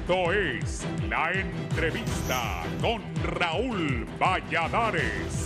Esto es La Entrevista con Raúl Valladares.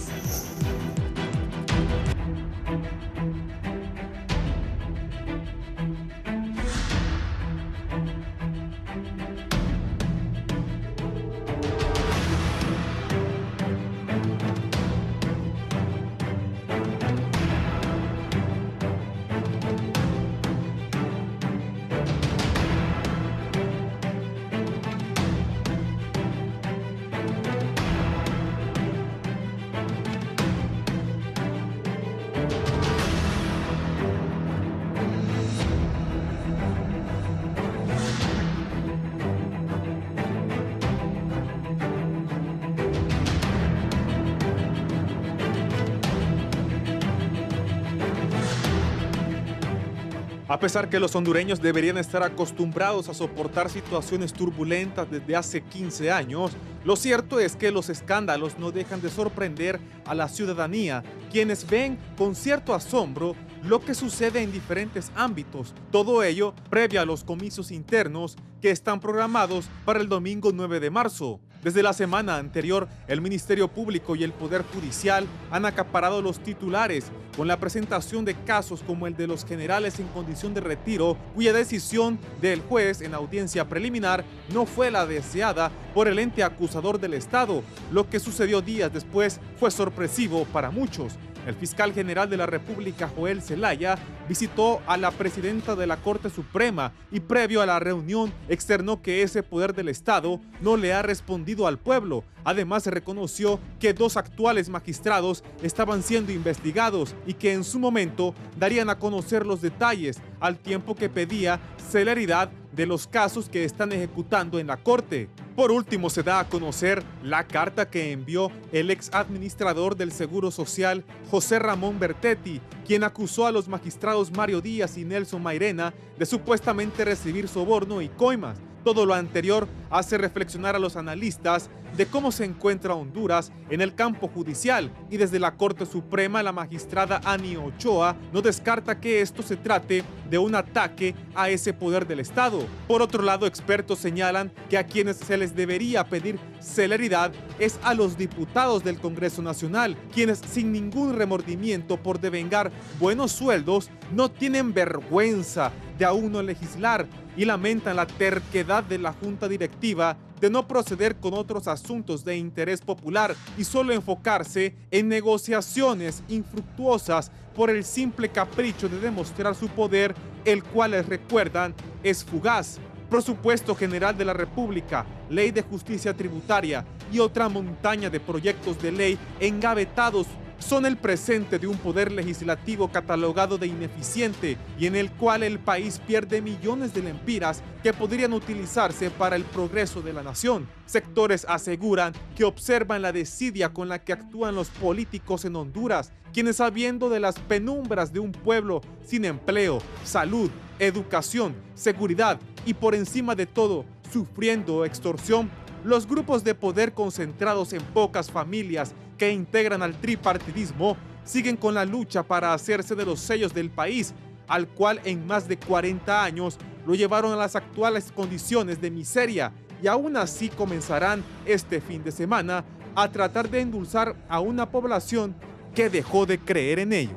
A pesar que los hondureños deberían estar acostumbrados a soportar situaciones turbulentas desde hace 15 años, lo cierto es que los escándalos no dejan de sorprender a la ciudadanía, quienes ven con cierto asombro lo que sucede en diferentes ámbitos. Todo ello previo a los comicios internos que están programados para el domingo 9 de marzo. Desde la semana anterior, el Ministerio Público y el Poder Judicial han acaparado los titulares con la presentación de casos como el de los generales en condición de retiro, cuya decisión del juez en audiencia preliminar no fue la deseada por el ente acusador del Estado. Lo que sucedió días después fue sorpresivo para muchos. El fiscal general de la República, Joel Zelaya, visitó a la presidenta de la Corte Suprema y previo a la reunión externó que ese poder del Estado no le ha respondido al pueblo. Además, se reconoció que 2 actuales magistrados estaban siendo investigados y que en su momento darían a conocer los detalles, al tiempo que pedía celeridad de los casos que están ejecutando en la Corte. Por último, se da a conocer la carta que envió el ex administrador del Seguro Social, José Ramón Bertetti, quien acusó a los magistrados Mario Díaz y Nelson Mairena de supuestamente recibir soborno y coimas. Todo lo anterior hace reflexionar a los analistas de cómo se encuentra Honduras en el campo judicial, y desde la Corte Suprema la magistrada Ani Ochoa no descarta que esto se trate de un ataque a ese poder del Estado. Por otro lado, expertos señalan que a quienes se les debería pedir celeridad es a los diputados del Congreso Nacional, quienes sin ningún remordimiento por devengar buenos sueldos no tienen vergüenza de aún no legislar y lamentan la terquedad de la Junta Directiva de no proceder con otros asuntos de interés popular y solo enfocarse en negociaciones infructuosas por el simple capricho de demostrar su poder, el cual, les recuerdan, es fugaz. Presupuesto General de la República, Ley de Justicia Tributaria y otra montaña de proyectos de ley engavetados son el presente de un poder legislativo catalogado de ineficiente y en el cual el país pierde millones de lempiras que podrían utilizarse para el progreso de la nación. Sectores aseguran que observan la desidia con la que actúan los políticos en Honduras, quienes, sabiendo de las penumbras de un pueblo sin empleo, salud, educación, seguridad y por encima de todo, sufriendo extorsión, los grupos de poder concentrados en pocas familias que integran al tripartidismo siguen con la lucha para hacerse de los sellos del país, al cual en más de 40 años lo llevaron a las actuales condiciones de miseria, y aún así comenzarán este fin de semana a tratar de endulzar a una población que dejó de creer en ellos.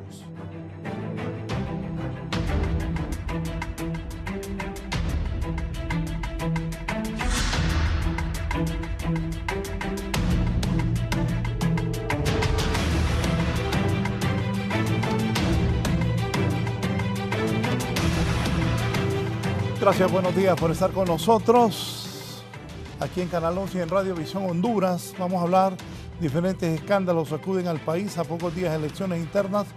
Gracias, buenos días por estar con nosotros aquí en Canal 11 y en Radio Visión Honduras. Vamos a hablar diferentes escándalos sacuden al país a pocos días de elecciones internas,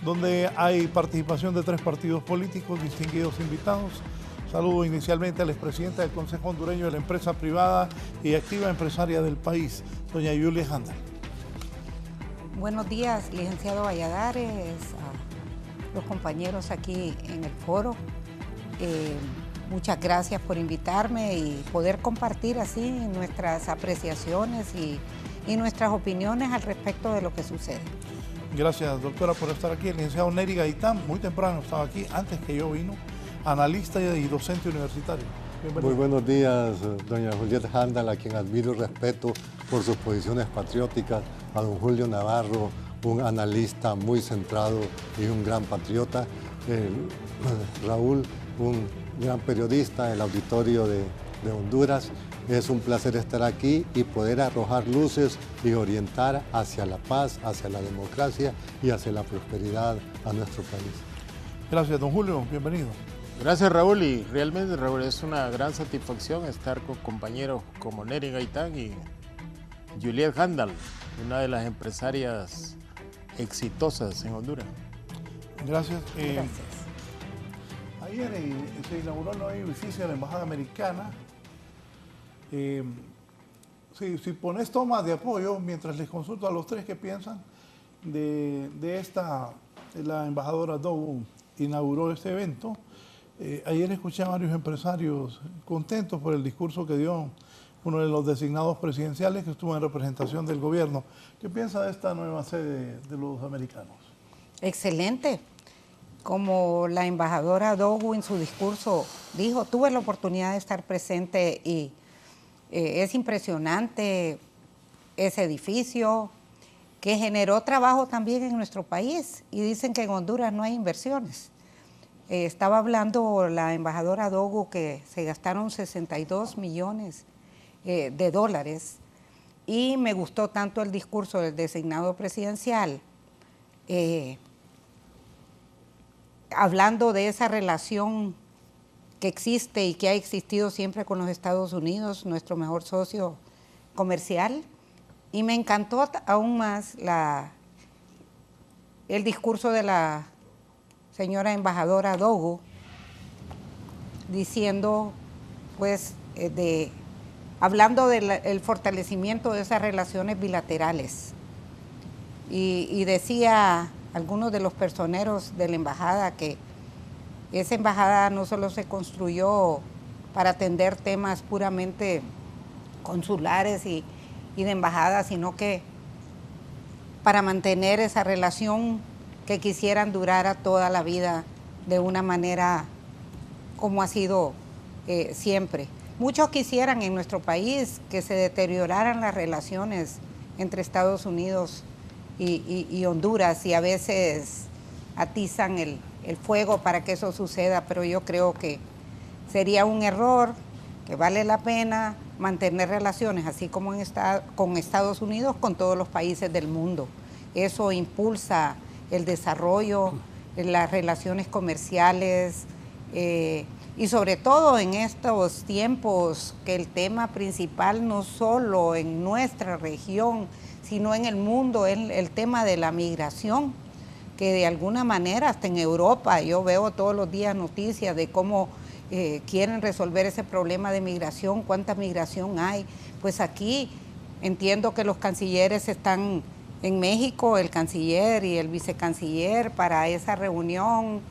donde hay participación de 3 partidos políticos, distinguidos invitados. Saludo inicialmente al expresidente del Consejo Hondureño de la Empresa Privada y Activa Empresaria del país, doña Yulia Handel. Buenos días, licenciado Valladares, a los compañeros aquí en el foro. Muchas gracias por invitarme y poder compartir así nuestras apreciaciones y nuestras opiniones al respecto de lo que sucede. Gracias, doctora, por estar aquí. El licenciado Neri Gaitán, muy temprano estaba aquí, antes que yo vino, analista y docente universitario. Bienvenido. Muy buenos días, doña Julieta Handal, a quien admiro y respeto por sus posiciones patrióticas, a don Julio Navarro, un analista muy centrado y un gran patriota, Raúl, un gran periodista, el auditorio de Honduras. Es un placer estar aquí y poder arrojar luces y orientar hacia la paz, hacia la democracia y hacia la prosperidad a nuestro país. Gracias, don Julio. Bienvenido. Gracias, Raúl, y realmente, Raúl, es una gran satisfacción estar con compañeros como Nery Gaitán y Juliet Handal, una de las empresarias exitosas en Honduras. Gracias. Gracias. Ayer se inauguró el nuevo edificio de la Embajada Americana. Si pones tomas de apoyo, mientras les consulto a los tres qué piensan de la embajadora Dogu inauguró este evento. Ayer escuché a varios empresarios contentos por el discurso que dio uno de los designados presidenciales que estuvo en representación del gobierno. ¿Qué piensa de esta nueva sede de los americanos? Excelente. Como la embajadora Dogu en su discurso dijo, tuve la oportunidad de estar presente y es impresionante ese edificio que generó trabajo también en nuestro país y dicen que en Honduras no hay inversiones. Estaba hablando la embajadora Dogu que se gastaron 62 millones de dólares y me gustó tanto el discurso del designado presidencial hablando de esa relación que existe y que ha existido siempre con los Estados Unidos, nuestro mejor socio comercial, y me encantó aún más el discurso de la señora embajadora Dogu, diciendo, pues, hablando del fortalecimiento de esas relaciones bilaterales. Y decía algunos de los personeros de la embajada que esa embajada no solo se construyó para atender temas puramente consulares y de embajada, sino que para mantener esa relación que quisieran durara toda la vida de una manera como ha sido siempre. Muchos quisieran en nuestro país que se deterioraran las relaciones entre Estados Unidos y Honduras y a veces atizan el fuego para que eso suceda, pero yo creo que sería un error, que vale la pena mantener relaciones, así como con Estados Unidos, con todos los países del mundo. Eso impulsa el desarrollo, las relaciones comerciales y sobre todo en estos tiempos que el tema principal no solo en nuestra región, sino en el mundo, es el tema de la migración, que de alguna manera hasta en Europa, yo veo todos los días noticias de cómo quieren resolver ese problema de migración, cuánta migración hay. Pues aquí entiendo que los cancilleres están en México, el canciller y el vicecanciller para esa reunión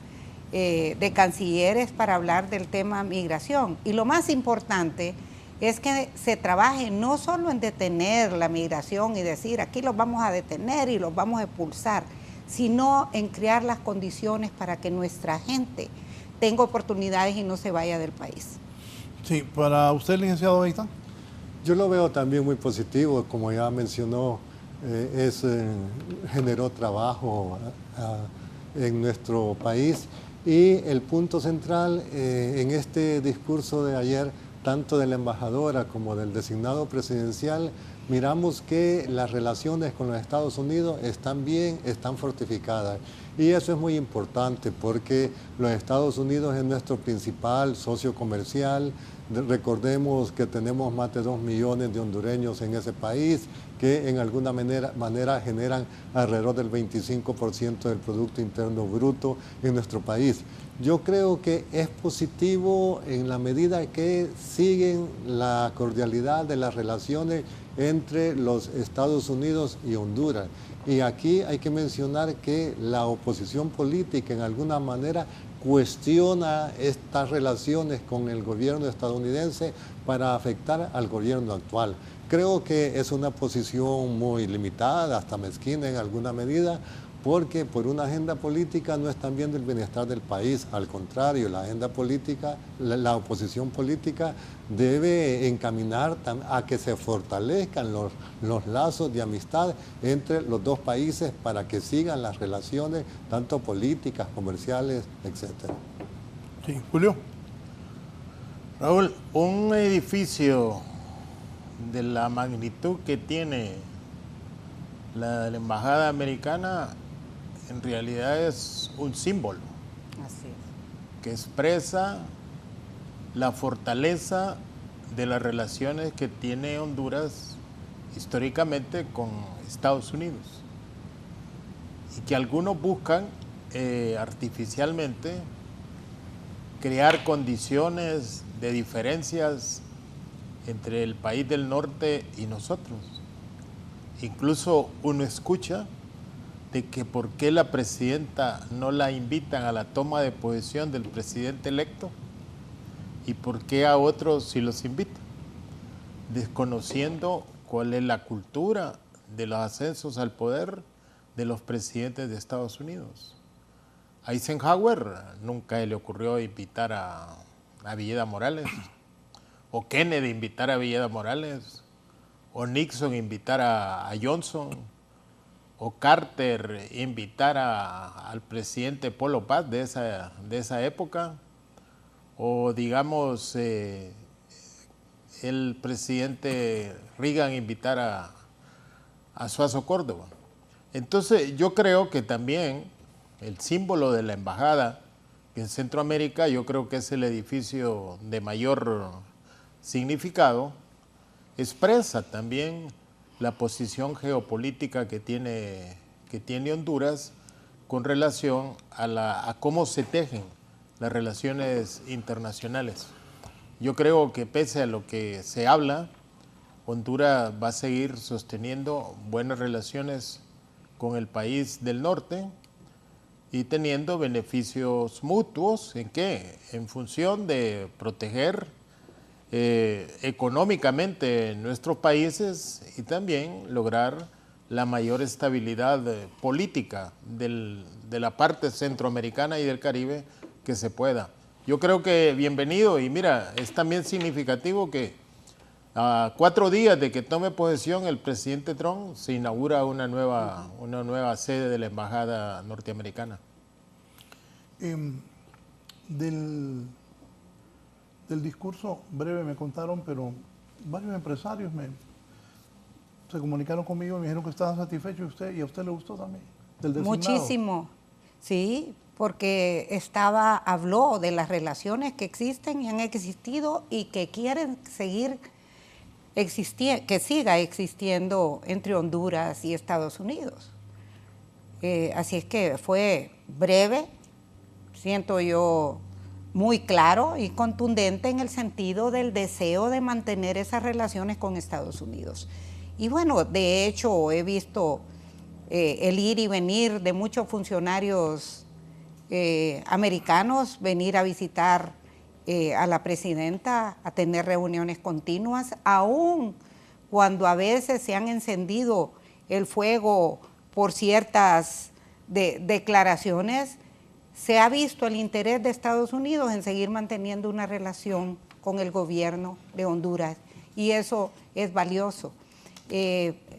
de cancilleres para hablar del tema migración. Y lo más importante es que se trabaje no solo en detener la migración y decir aquí los vamos a detener y los vamos a expulsar, sino en crear las condiciones para que nuestra gente tenga oportunidades y no se vaya del país. Sí, para usted, licenciado Gaitán. Yo lo veo también muy positivo, como ya mencionó, generó trabajo en nuestro país y el punto central en este discurso de ayer, tanto de la embajadora como del designado presidencial, miramos que las relaciones con los Estados Unidos están bien, están fortificadas. Y eso es muy importante porque los Estados Unidos es nuestro principal socio comercial. Recordemos que tenemos más de 2 millones de hondureños en ese país que en alguna manera generan alrededor del 25% del Producto Interno Bruto en nuestro país. Yo creo que es positivo en la medida que siguen la cordialidad de las relaciones entre los Estados Unidos y Honduras. Y aquí hay que mencionar que la oposición política en alguna manera cuestiona estas relaciones con el gobierno estadounidense para afectar al gobierno actual. Creo que es una posición muy limitada, hasta mezquina en alguna medida, porque por una agenda política no están viendo el bienestar del país. Al contrario, la agenda política, la oposición política debe encaminar a que se fortalezcan los lazos de amistad entre los dos países para que sigan las relaciones, tanto políticas, comerciales, etc. Sí, Julio. Raúl, un edificio de la magnitud que tiene la embajada americana en realidad es un símbolo. Así es. Que expresa la fortaleza de las relaciones que tiene Honduras históricamente con Estados Unidos y que algunos buscan artificialmente crear condiciones de diferencias entre el país del norte y nosotros. Incluso uno escucha de que por qué la presidenta no la invitan a la toma de posesión del presidente electo y por qué a otros sí los invitan, desconociendo cuál es la cultura de los ascensos al poder de los presidentes de Estados Unidos. A Eisenhower nunca le ocurrió invitar a Villeda Morales, o Kennedy invitar a Villeda Morales, o Nixon invitar a Johnson, o Carter invitar al presidente Polo Paz de esa época, o digamos el presidente Reagan invitar a Suazo Córdoba. Entonces yo creo que también el símbolo de la embajada en Centroamérica, yo creo que es el edificio de mayor significado, expresa también la posición geopolítica que tiene Honduras con relación a cómo se tejen las relaciones internacionales. Yo creo que pese a lo que se habla, Honduras va a seguir sosteniendo buenas relaciones con el país del norte y teniendo beneficios mutuos. ¿En qué? En función de proteger económicamente nuestros países y también lograr la mayor estabilidad política de la parte centroamericana y del Caribe que se pueda. Yo creo que bienvenido, y mira, es también significativo que a 4 días de que tome posesión el presidente Trump se inaugura una nueva sede de la embajada norteamericana. Del discurso breve me contaron, pero varios empresarios se comunicaron conmigo y me dijeron que estaban satisfechos y a usted le gustó también. Del designado. Muchísimo, sí, porque habló de las relaciones que existen y han existido y que quieren seguir existiendo, que siga existiendo entre Honduras y Estados Unidos. Así es que fue breve, siento yo, muy claro y contundente en el sentido del deseo de mantener esas relaciones con Estados Unidos. Y bueno, de hecho he visto el ir y venir de muchos funcionarios americanos, venir a visitar a la presidenta, a tener reuniones continuas, aun cuando a veces se han encendido el fuego por ciertas declaraciones. Se ha visto el interés de Estados Unidos en seguir manteniendo una relación con el gobierno de Honduras y eso es valioso.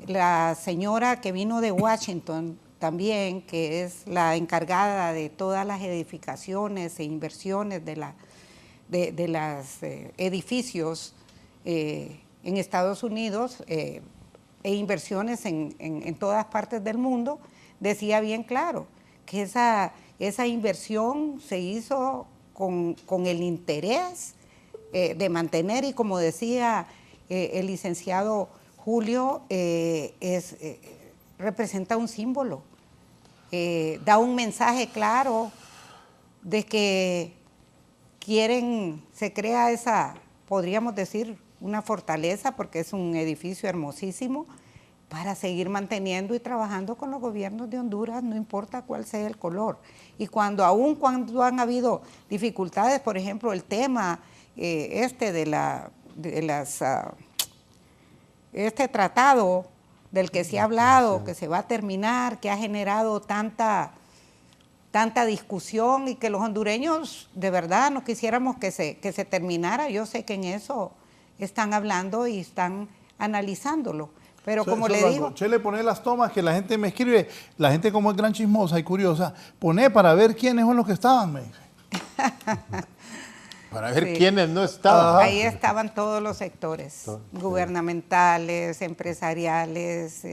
La señora que vino de Washington también, que es la encargada de todas las edificaciones e inversiones de los edificios en Estados Unidos e inversiones en todas partes del mundo, decía bien claro que esa inversión se hizo con el interés de mantener, y como decía el licenciado Julio, representa un símbolo, da un mensaje claro de que se crea esa, podríamos decir, una fortaleza, porque es un edificio hermosísimo, para seguir manteniendo y trabajando con los gobiernos de Honduras, no importa cuál sea el color. Y aun cuando han habido dificultades, por ejemplo, el tema este tratado del que se ha hablado, que se va a terminar, que ha generado tanta discusión y que los hondureños de verdad no quisiéramos que se terminara. Yo sé que en eso están hablando y están analizándolo. Pero como le digo... Chele, pone las tomas que la gente me escribe. La gente como es gran chismosa y curiosa, pone para ver quiénes son los que estaban, me dice. Para ver quiénes no estaban. Ahí estaban todos los sectores, gubernamentales, empresariales,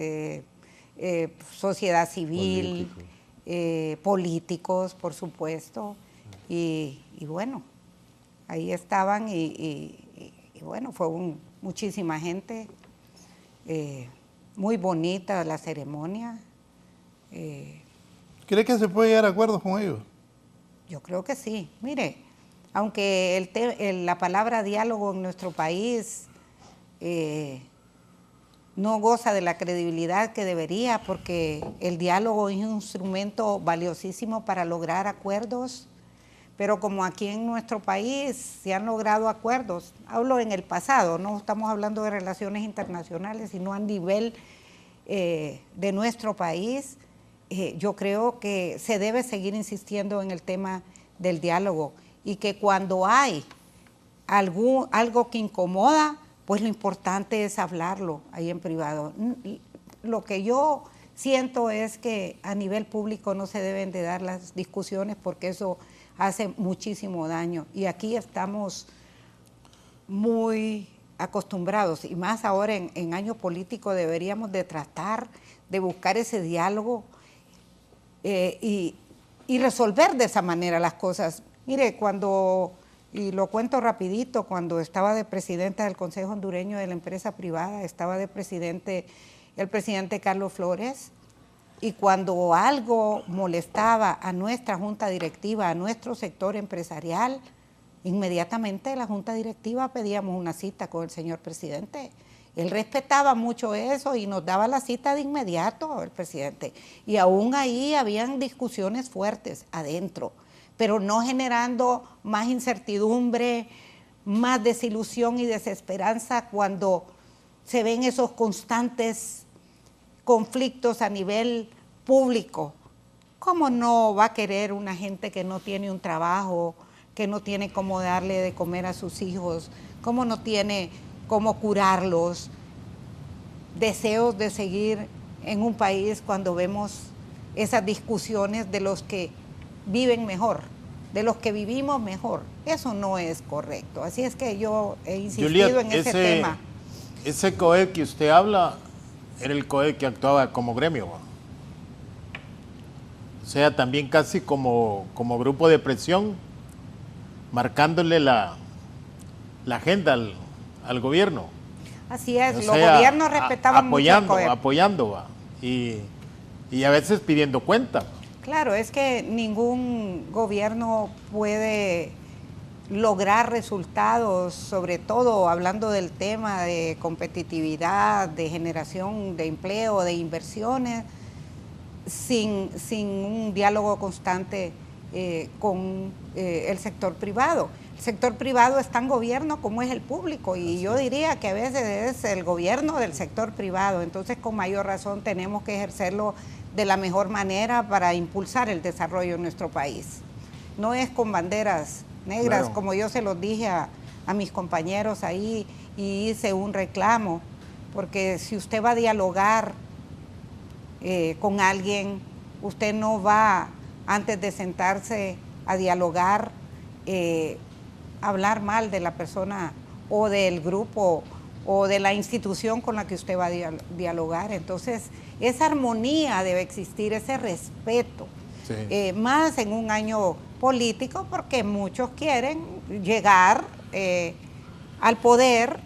sociedad civil, políticos, por supuesto. Y bueno, ahí estaban y bueno, fue muchísima gente. Muy bonita la ceremonia. ¿Cree que se puede llegar a acuerdos con ellos? Yo creo que sí. Mire, aunque la palabra diálogo en nuestro país no goza de la credibilidad que debería, porque el diálogo es un instrumento valiosísimo para lograr acuerdos, pero como aquí en nuestro país se han logrado acuerdos, hablo en el pasado, no estamos hablando de relaciones internacionales, sino a nivel de nuestro país, yo creo que se debe seguir insistiendo en el tema del diálogo y que cuando hay algo que incomoda, pues lo importante es hablarlo ahí en privado. Lo que yo siento es que a nivel público no se deben de dar las discusiones porque eso hace muchísimo daño y aquí estamos muy acostumbrados y más ahora en año político deberíamos de tratar de buscar ese diálogo y resolver de esa manera las cosas. Mire, y lo cuento rapidito, cuando estaba de presidenta del Consejo Hondureño de la Empresa Privada, estaba de presidente el presidente Carlos Flores, y cuando algo molestaba a nuestra junta directiva, a nuestro sector empresarial, inmediatamente la junta directiva pedíamos una cita con el señor presidente. Él respetaba mucho eso y nos daba la cita de inmediato, el presidente. Y aún ahí habían discusiones fuertes adentro, pero no generando más incertidumbre, más desilusión y desesperanza cuando se ven esos constantes conflictos a nivel público. ¿Cómo no va a querer una gente que no tiene un trabajo, que no tiene cómo darle de comer a sus hijos, cómo no tiene cómo curarlos, deseos de seguir en un país cuando vemos esas discusiones de los que viven mejor, de los que vivimos mejor? Eso no es correcto. Así es que yo he insistido Juliet, en ese tema. Ese COED que usted habla era el COED que actuaba como gremio, o sea, también casi como grupo de presión, marcándole la agenda al gobierno. Así es, O los sea, gobiernos respetaban mucho al COED. Apoyando, y a veces pidiendo cuenta. Claro, es que ningún gobierno puede lograr resultados, sobre todo hablando del tema de competitividad, de generación de empleo, de inversiones, sin un diálogo constante con el sector privado. El sector privado es tan gobierno como es el público y yo diría que a veces es el gobierno del sector privado, entonces con mayor razón tenemos que ejercerlo de la mejor manera para impulsar el desarrollo en nuestro país. No es con banderas negras, claro, como yo se los dije a mis compañeros ahí y hice un reclamo, porque si usted va a dialogar con alguien, usted no va, antes de sentarse a dialogar, hablar mal de la persona o del grupo o de la institución con la que usted va a dialogar. Entonces, esa armonía debe existir, ese respeto, sí, más en un año político, porque muchos quieren llegar al poder,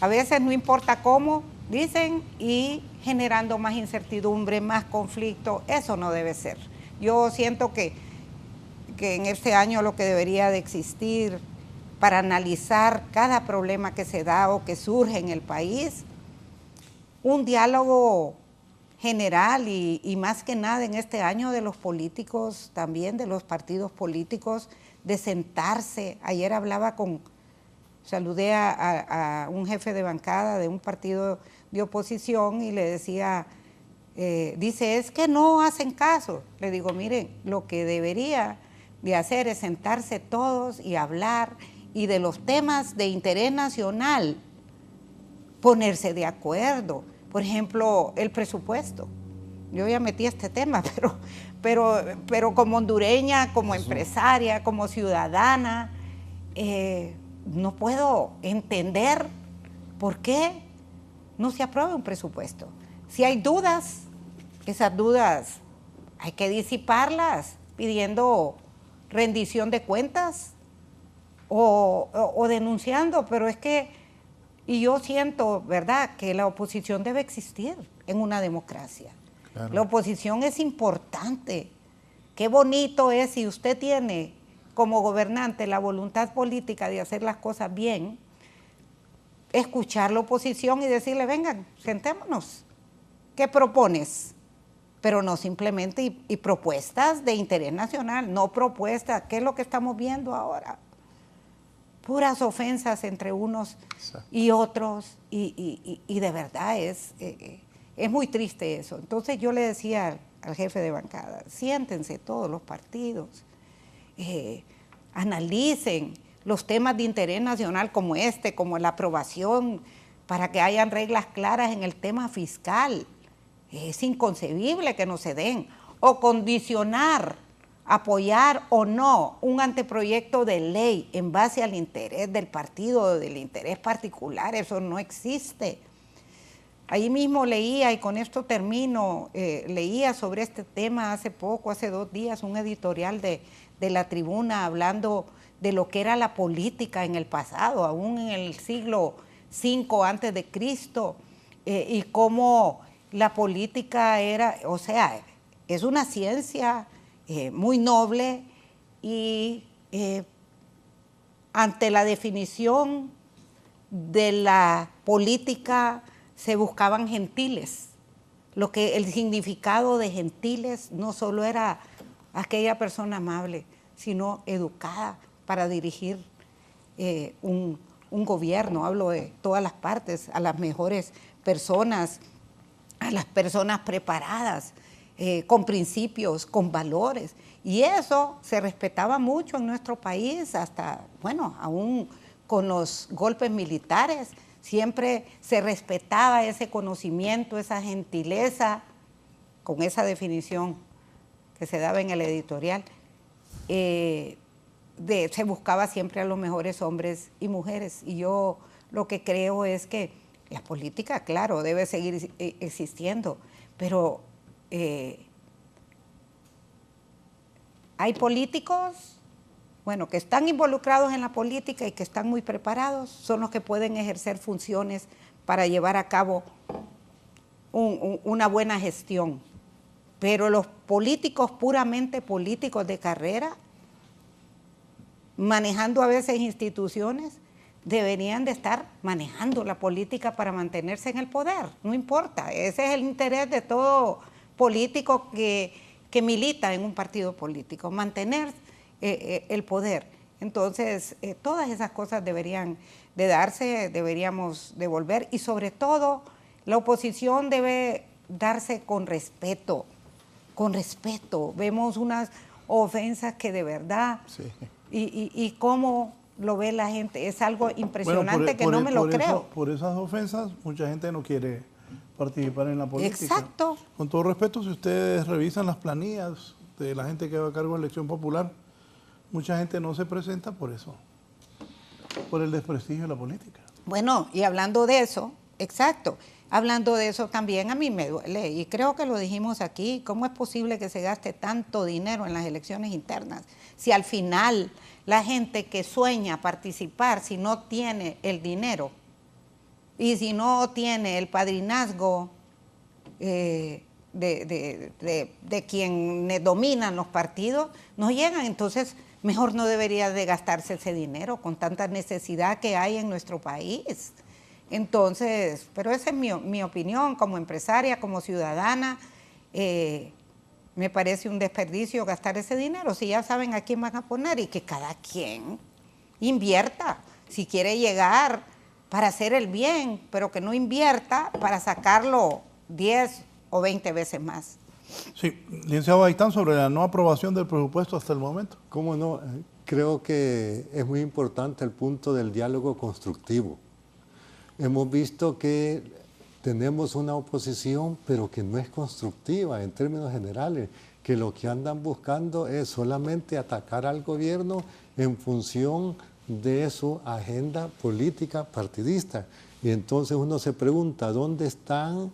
a veces no importa cómo, dicen, y generando más incertidumbre, más conflicto. Eso no debe ser. Yo siento que en este año lo que debería de existir para analizar cada problema que se da o que surge en el país, un diálogo general y más que nada en este año de los políticos, también de los partidos políticos, de sentarse. Ayer saludé a un jefe de bancada de un partido de oposición y le decía, dice, es que no hacen caso. Le digo, miren, lo que debería de hacer es sentarse todos y hablar, y de los temas de interés nacional ponerse de acuerdo. Por ejemplo, el presupuesto. Yo ya metí este tema, pero como hondureña, como empresaria, como ciudadana, no puedo entender por qué no se aprueba un presupuesto. Si hay dudas, esas dudas hay que disiparlas pidiendo rendición de cuentas o denunciando, pero es que, y yo siento, ¿verdad?, que la oposición debe existir en una democracia. Claro. La oposición es importante. Qué bonito es si usted tiene como gobernante la voluntad política de hacer las cosas bien, escuchar la oposición y decirle, vengan, sentémonos. ¿Qué propones? Pero no simplemente y propuestas de interés nacional, no propuestas. ¿Qué es lo que estamos viendo ahora? Puras ofensas entre unos y otros, y de verdad es muy triste eso. Entonces yo le decía al jefe de bancada, siéntense todos los partidos, analicen los temas de interés nacional como este, como la aprobación, para que hayan reglas claras en el tema fiscal. Es inconcebible que no se den, o condicionar, apoyar o no un anteproyecto de ley en base al interés del partido, del interés particular. Eso no existe. Ahí mismo leía, y con esto termino, leía sobre este tema hace poco, hace 2 días, un editorial de La Tribuna hablando de lo que era la política en el pasado, aún en el siglo V antes de Cristo, y cómo la política era, o sea, es una ciencia muy noble, y ante la definición de la política se buscaban gentiles. El significado de gentiles no solo era aquella persona amable, sino educada para dirigir un gobierno. Hablo de todas las partes, a las mejores personas, a las personas preparadas, con principios, con valores. Y eso se respetaba mucho en nuestro país, hasta, bueno, aún con los golpes militares, siempre se respetaba ese conocimiento, esa gentileza, con esa definición que se daba en el editorial. Se buscaba siempre a los mejores hombres y mujeres. Y yo lo que creo es que la política, claro, debe seguir existiendo, pero hay políticos, bueno, que están involucrados en la política y que están muy preparados, son los que pueden ejercer funciones para llevar a cabo una buena gestión. Pero los políticos, puramente políticos de carrera, manejando a veces instituciones, deberían de estar manejando la política para mantenerse en el poder. No importa, ese es el interés de todo político que milita en un partido político, mantener el poder. Entonces, todas esas cosas deberían de darse, deberíamos de volver, y sobre todo la oposición debe darse con respeto, con respeto. Vemos unas ofensas que de verdad, sí. y cómo lo ve la gente, es algo impresionante, que no me lo creo. Por esas ofensas, mucha gente no quiere participar en la política. Exacto. Con todo respeto, si ustedes revisan las planillas de la gente que va a cargo de elección popular, mucha gente no se presenta por eso, por el desprestigio de la política. Bueno, y hablando de eso, exacto, hablando de eso también a mí me duele, y creo que lo dijimos aquí, ¿cómo es posible que se gaste tanto dinero en las elecciones internas? Si al final la gente que sueña participar, si no tiene el dinero y si no tiene el padrinazgo de quienes dominan los partidos, no llegan. Entonces, mejor no debería de gastarse ese dinero con tanta necesidad que hay en nuestro país. Entonces, pero esa es mi opinión como empresaria, como ciudadana. Me parece un desperdicio gastar ese dinero, si ya saben a quién van a poner, y que cada quien invierta. Si quiere llegar para hacer el bien, pero que no invierta para sacarlo 10 o 20 veces más. Sí, licenciado Gaitán, sobre la no aprobación del presupuesto hasta el momento. ¿Cómo no? Creo que es muy importante el punto del diálogo constructivo. Hemos visto que tenemos una oposición, pero que no es constructiva en términos generales, que lo que andan buscando es solamente atacar al gobierno en función de su agenda política partidista. Y entonces uno se pregunta, ¿dónde están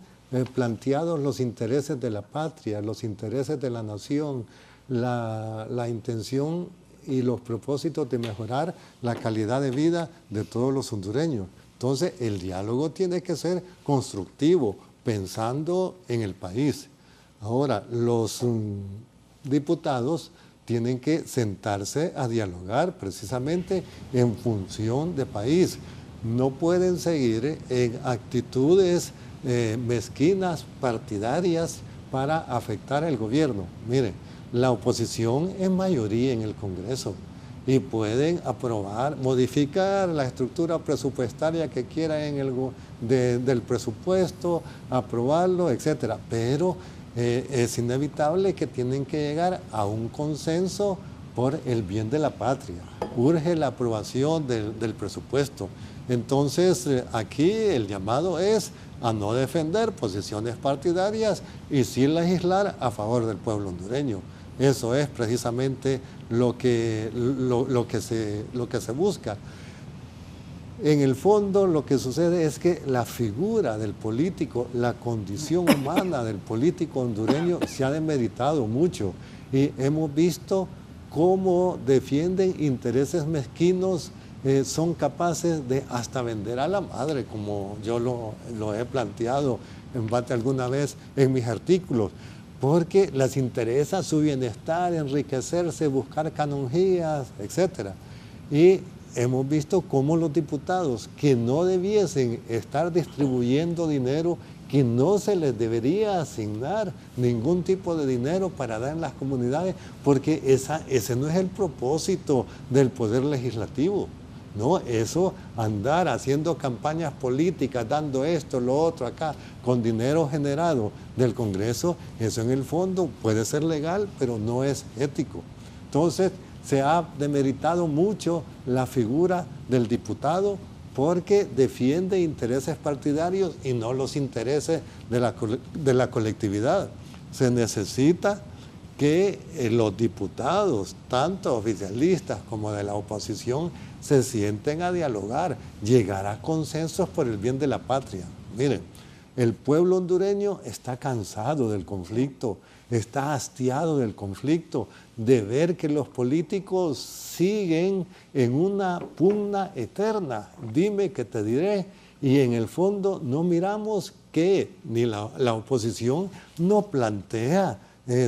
planteados los intereses de la patria, los intereses de la nación, la intención y los propósitos de mejorar la calidad de vida de todos los hondureños? Entonces, el diálogo tiene que ser constructivo, pensando en el país. Ahora, los diputados tienen que sentarse a dialogar precisamente en función de país. No pueden seguir en actitudes mezquinas, partidarias, para afectar al gobierno. Miren, la oposición es mayoría en el Congreso y pueden aprobar, modificar la estructura presupuestaria que quieran del presupuesto, aprobarlo, etcétera. Pero es inevitable que tienen que llegar a un consenso por el bien de la patria. Urge la aprobación del presupuesto. Entonces, aquí el llamado es a no defender posiciones partidarias y sí legislar a favor del pueblo hondureño. Eso es precisamente lo que se busca. En el fondo, lo que sucede es que la figura del político, la condición humana del político hondureño se ha demeritado mucho y hemos visto cómo defienden intereses mezquinos, son capaces de hasta vender a la madre, como yo lo he planteado en parte alguna vez en mis artículos, porque les interesa su bienestar, enriquecerse, buscar canonjías, etc. Y hemos visto cómo los diputados que no debiesen estar distribuyendo dinero, que no se les debería asignar ningún tipo de dinero para dar en las comunidades, porque ese no es el propósito del Poder Legislativo. No, eso, andar haciendo campañas políticas, dando esto, lo otro acá, con dinero generado del Congreso, eso en el fondo puede ser legal, pero no es ético. Entonces, se ha demeritado mucho la figura del diputado porque defiende intereses partidarios y no los intereses de la colectividad. Se necesita que los diputados, tanto oficialistas como de la oposición, se sienten a dialogar, llegar a consensos por el bien de la patria. Miren, el pueblo hondureño está cansado del conflicto, está hastiado del conflicto, de ver que los políticos siguen en una pugna eterna. Dime que te diré. Y en el fondo no miramos que ni la oposición no plantea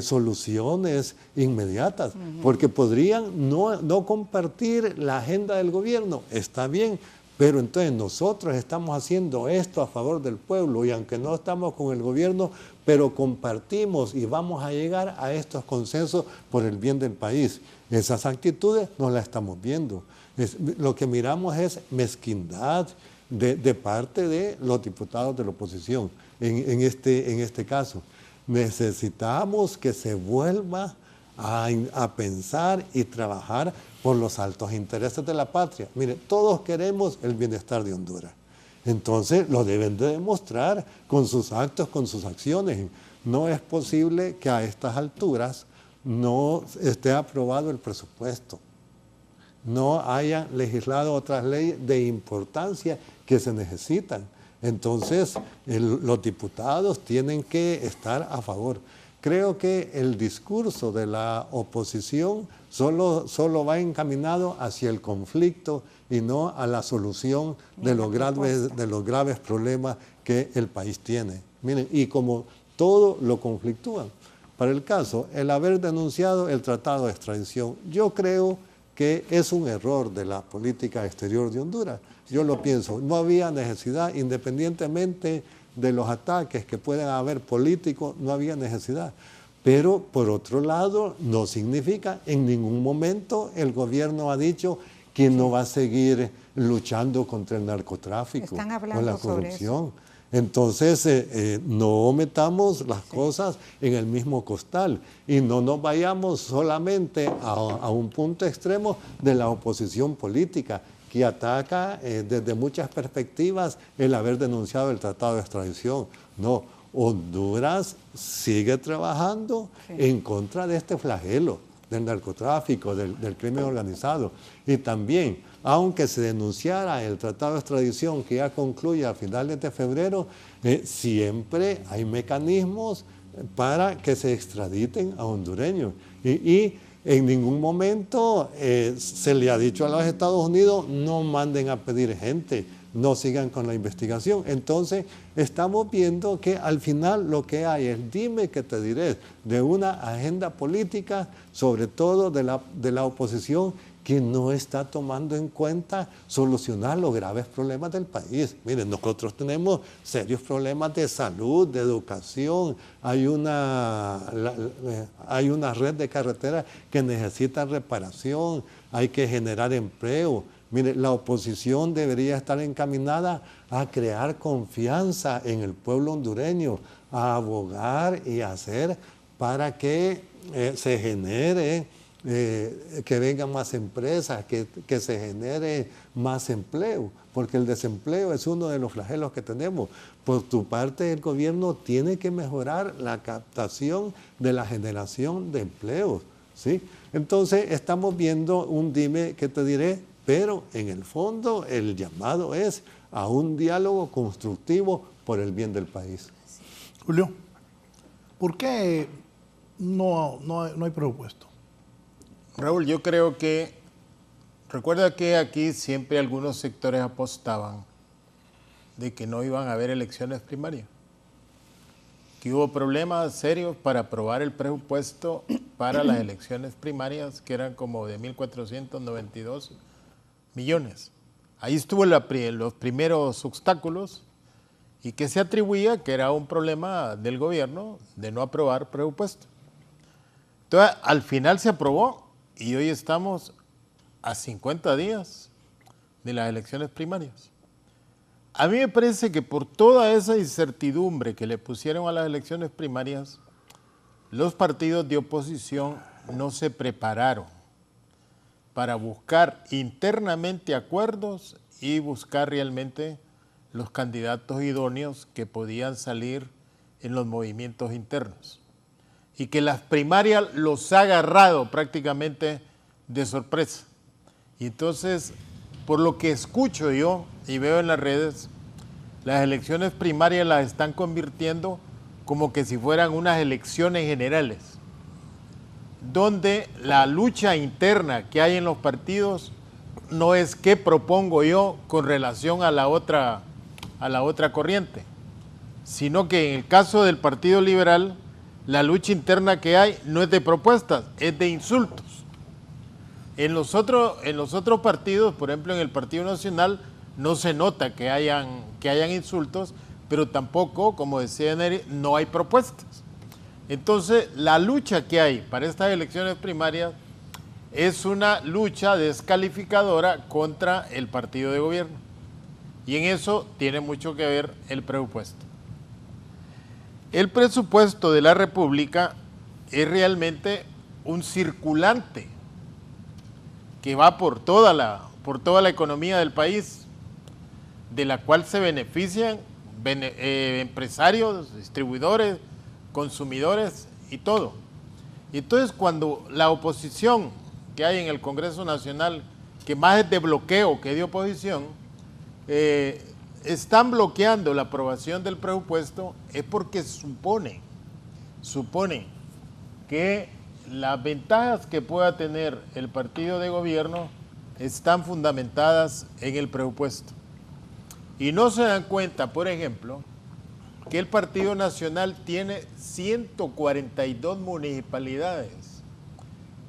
soluciones inmediatas, porque podrían no compartir la agenda del gobierno, está bien, pero entonces nosotros estamos haciendo esto a favor del pueblo y aunque no estamos con el gobierno, pero compartimos y vamos a llegar a estos consensos por el bien del país. Esas actitudes no las estamos viendo. Lo que miramos es mezquindad de parte de los diputados de la oposición en este caso. Necesitamos que se vuelva a pensar y trabajar por los altos intereses de la patria. Mire, todos queremos el bienestar de Honduras. Entonces lo deben de demostrar con sus actos, con sus acciones. No es posible que a estas alturas no esté aprobado el presupuesto, no hayan legislado otras leyes de importancia que se necesitan. Entonces, los diputados tienen que estar a favor. Creo que el discurso de la oposición solo va encaminado hacia el conflicto y no a la solución de los graves problemas que el país tiene. Miren, y como todo lo conflictúan. Para el caso, el haber denunciado el tratado de extradición, yo creo que es un error de la política exterior de Honduras. Yo lo pienso, no había necesidad, independientemente de los ataques que puedan haber políticos, no había necesidad. Pero, por otro lado, no significa, en ningún momento el gobierno ha dicho ¿Quién no va a seguir luchando contra el narcotráfico, Están hablando con la sobre corrupción? Entonces, no metamos las cosas en el mismo costal y no nos vayamos solamente a un punto extremo de la oposición política que ataca desde muchas perspectivas el haber denunciado el tratado de extradición. No, Honduras sigue trabajando en contra de este flagelo del narcotráfico, del crimen organizado. Y también, aunque se denunciara el tratado de extradición que ya concluye a finales de febrero, siempre hay mecanismos para que se extraditen a hondureños. Y en ningún momento se le ha dicho a los Estados Unidos, no manden a pedir gente, no sigan con la investigación. Entonces, estamos viendo que al final lo que hay es, dime que te diré, de una agenda política, sobre todo de la oposición, que no está tomando en cuenta solucionar los graves problemas del país. Miren, nosotros tenemos serios problemas de salud, de educación, hay una red de carreteras que necesita reparación, hay que generar empleo. Mire, la oposición debería estar encaminada a crear confianza en el pueblo hondureño, a abogar y hacer para que se genere, que vengan más empresas, que se genere más empleo, porque el desempleo es uno de los flagelos que tenemos. Por tu parte, el gobierno tiene que mejorar la captación de la generación de empleos, ¿sí? Entonces, estamos viendo un dime que te diré, pero en el fondo el llamado es a un diálogo constructivo por el bien del país. Julio, ¿por qué no hay presupuesto? Raúl, yo creo que, recuerda que aquí siempre algunos sectores apostaban de que no iban a haber elecciones primarias, que hubo problemas serios para aprobar el presupuesto para las elecciones primarias, que eran como de 1.492 millones. Ahí estuvo los primeros obstáculos y que se atribuía que era un problema del gobierno de no aprobar presupuesto. Entonces, al final se aprobó y hoy estamos a 50 días de las elecciones primarias. A mí me parece que por toda esa incertidumbre que le pusieron a las elecciones primarias, los partidos de oposición no se prepararon para buscar internamente acuerdos y buscar realmente los candidatos idóneos que podían salir en los movimientos internos. Y que las primarias los ha agarrado prácticamente de sorpresa. Y entonces, por lo que escucho yo y veo en las redes, las elecciones primarias las están convirtiendo como que si fueran unas elecciones generales, donde la lucha interna que hay en los partidos no es qué propongo yo con relación a la otra corriente, sino que en el caso del Partido Liberal, la lucha interna que hay no es de propuestas, es de insultos. En los otros partidos, por ejemplo en el Partido Nacional, no se nota que hayan insultos, pero tampoco, como decía Neri, no hay propuestas. Entonces, la lucha que hay para estas elecciones primarias es una lucha descalificadora contra el partido de gobierno. Y en eso tiene mucho que ver el presupuesto. El presupuesto de la República es realmente un circulante que va por toda la economía del país, de la cual se benefician empresarios, distribuidores, consumidores y todo. Y entonces cuando la oposición que hay en el Congreso Nacional, que más es de bloqueo que de oposición, están bloqueando la aprobación del presupuesto, es porque supone que las ventajas que pueda tener el partido de gobierno están fundamentadas en el presupuesto. Y no se dan cuenta, por ejemplo, que el Partido Nacional tiene 142 municipalidades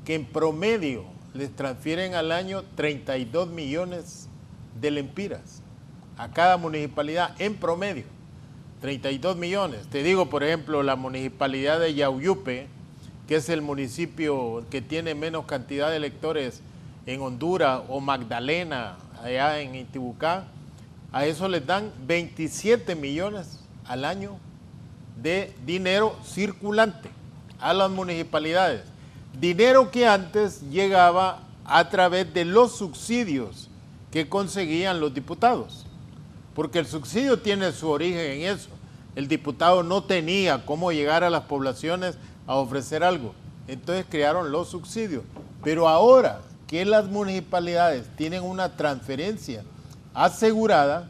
que en promedio les transfieren al año 32 millones de lempiras a cada municipalidad, en promedio, 32 millones. Te digo, por ejemplo, la municipalidad de Yauyupe, que es el municipio que tiene menos cantidad de electores en Honduras, o Magdalena, allá en Intibucá, a eso les dan 27 millones al año de dinero circulante a las municipalidades. Dinero que antes llegaba a través de los subsidios que conseguían los diputados, porque el subsidio tiene su origen en eso. El diputado no tenía cómo llegar a las poblaciones a ofrecer algo, entonces crearon los subsidios. Pero ahora que las municipalidades tienen una transferencia asegurada,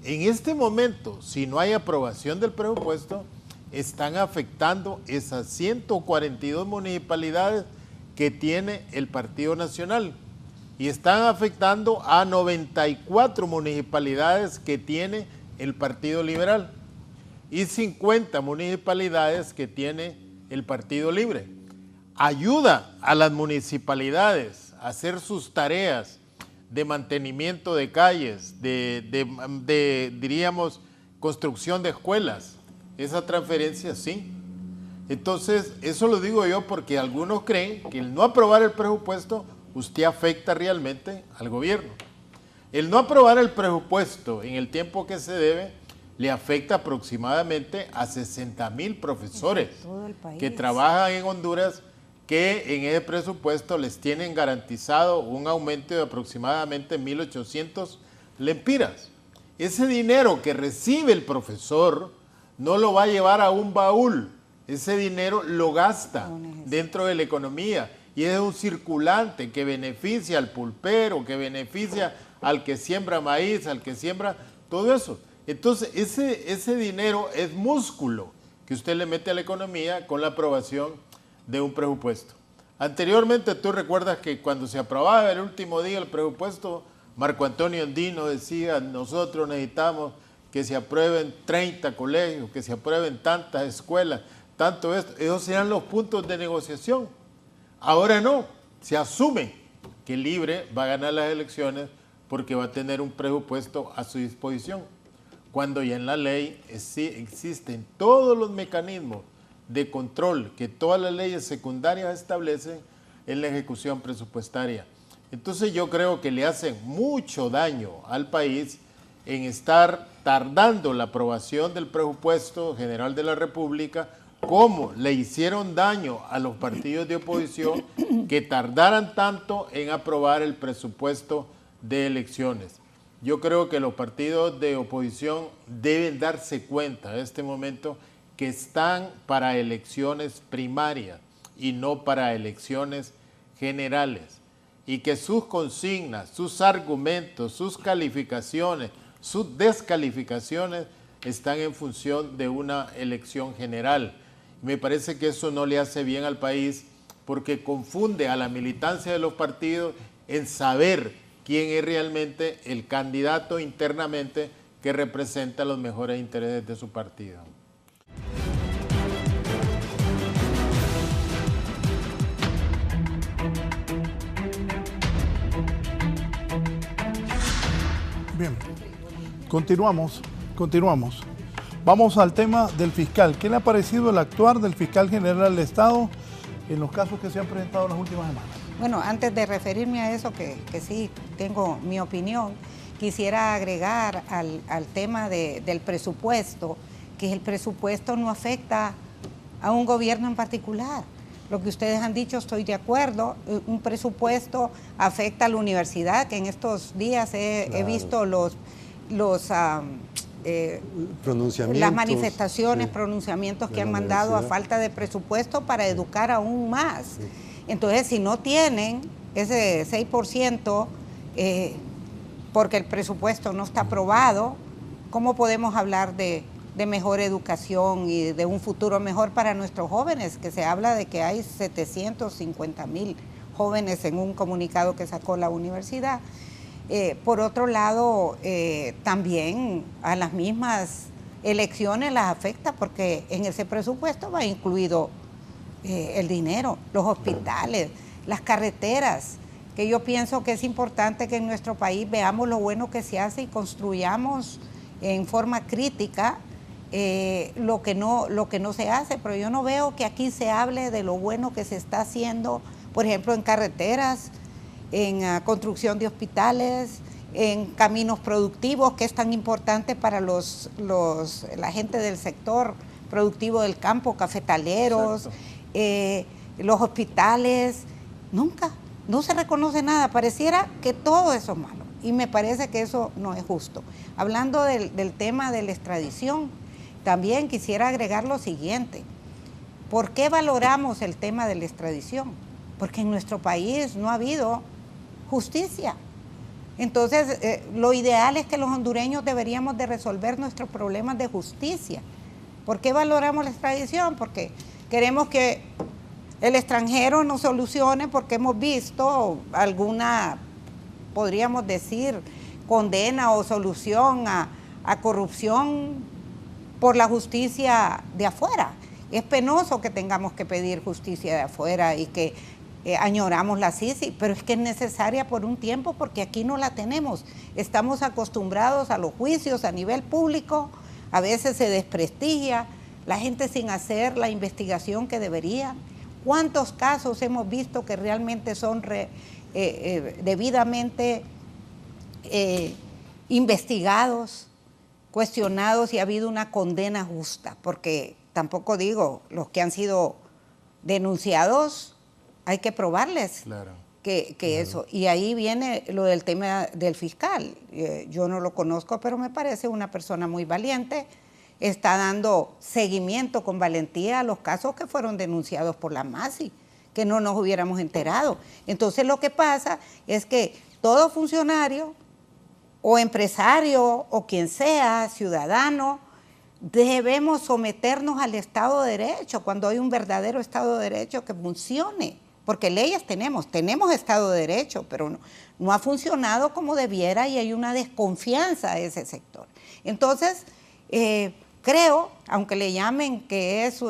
en este momento, si no hay aprobación del presupuesto, están afectando esas 142 municipalidades que tiene el Partido Nacional y están afectando a 94 municipalidades que tiene el Partido Liberal y 50 municipalidades que tiene el Partido Libre. Ayuda a las municipalidades a hacer sus tareas de mantenimiento de calles, diríamos, construcción de escuelas. Esa transferencia sí. Entonces, eso lo digo yo porque algunos creen que el no aprobar el presupuesto, usted afecta realmente al gobierno. El no aprobar el presupuesto en el tiempo que se debe, le afecta aproximadamente a 60,000 profesores que trabajan en Honduras, que en ese presupuesto les tienen garantizado un aumento de aproximadamente 1.800 lempiras. Ese dinero que recibe el profesor no lo va a llevar a un baúl, ese dinero lo gasta dentro de la economía y es un circulante que beneficia al pulpero, que beneficia al que siembra maíz, al que siembra todo eso. Entonces ese dinero es músculo que usted le mete a la economía con la aprobación de un presupuesto. Anteriormente tú recuerdas que cuando se aprobaba el último día el presupuesto, Marco Antonio Andino decía, nosotros necesitamos que se aprueben 30 colegios, que se aprueben tantas escuelas, tanto esto. Esos eran los puntos de negociación. Ahora no, se asume que Libre va a ganar las elecciones porque va a tener un presupuesto a su disposición, cuando ya en la ley existen todos los mecanismos de control que todas las leyes secundarias establecen en la ejecución presupuestaria. Entonces yo creo que le hacen mucho daño al país en estar tardando la aprobación del presupuesto general de la República, como le hicieron daño a los partidos de oposición que tardaran tanto en aprobar el presupuesto de elecciones. Yo creo que los partidos de oposición deben darse cuenta en este momento que están para elecciones primarias y no para elecciones generales, y que sus consignas, sus argumentos, sus calificaciones, sus descalificaciones están en función de una elección general. Me parece que eso no le hace bien al país porque confunde a la militancia de los partidos en saber quién es realmente el candidato internamente que representa los mejores intereses de su partido. Bien, continuamos. Vamos al tema del fiscal. ¿Qué le ha parecido el actuar del fiscal general del Estado en los casos que se han presentado en las últimas semanas? Bueno, antes de referirme a eso, que sí tengo mi opinión, quisiera agregar al tema del presupuesto, que el presupuesto no afecta a un gobierno en particular. Lo que ustedes han dicho, estoy de acuerdo. Un presupuesto afecta a la universidad, que en estos días he visto las manifestaciones, pronunciamientos que han mandado a falta de presupuesto para educar aún más. Sí. Entonces, si no tienen ese 6%, porque el presupuesto no está aprobado, ¿cómo podemos hablar de mejor educación y de un futuro mejor para nuestros jóvenes? Que se habla de que hay 750,000 jóvenes en un comunicado que sacó la universidad. Por otro lado, también a las mismas elecciones las afecta porque en ese presupuesto va incluido el dinero, los hospitales, las carreteras, que yo pienso que es importante que en nuestro país veamos lo bueno que se hace y construyamos en forma crítica lo que no se hace, pero yo no veo que aquí se hable de lo bueno que se está haciendo, por ejemplo, en carreteras, en construcción de hospitales, en caminos productivos, que es tan importante para la gente del sector productivo del campo, cafetaleros, los hospitales. Nunca, no se reconoce nada, pareciera que todo eso es malo, y me parece que eso no es justo. Hablando del tema de la extradición, también quisiera agregar lo siguiente: ¿por qué valoramos el tema de la extradición? Porque en nuestro país no ha habido justicia. Entonces, lo ideal es que los hondureños deberíamos de resolver nuestros problemas de justicia. ¿Por qué valoramos la extradición? Porque queremos que el extranjero nos solucione, porque hemos visto alguna, podríamos decir, condena o solución a corrupción por la justicia de afuera. Es penoso que tengamos que pedir justicia de afuera y que añoramos la CICI, pero es que es necesaria por un tiempo, porque aquí no la tenemos. Estamos acostumbrados a los juicios a nivel público, a veces se desprestigia, la gente sin hacer la investigación que debería. ¿Cuántos casos hemos visto que realmente son debidamente investigados, cuestionados y ha habido una condena justa? Porque tampoco digo, los que han sido denunciados, hay que probarles que eso. Y ahí viene lo del tema del fiscal. Yo no lo conozco, pero me parece una persona muy valiente. Está dando seguimiento con valentía a los casos que fueron denunciados por la MASI, que no nos hubiéramos enterado. Entonces lo que pasa es que todo funcionario o empresario o quien sea, ciudadano, debemos someternos al Estado de Derecho cuando hay un verdadero Estado de Derecho que funcione. Porque leyes tenemos Estado de Derecho, pero no ha funcionado como debiera y hay una desconfianza de ese sector. Entonces, creo, aunque le llamen que es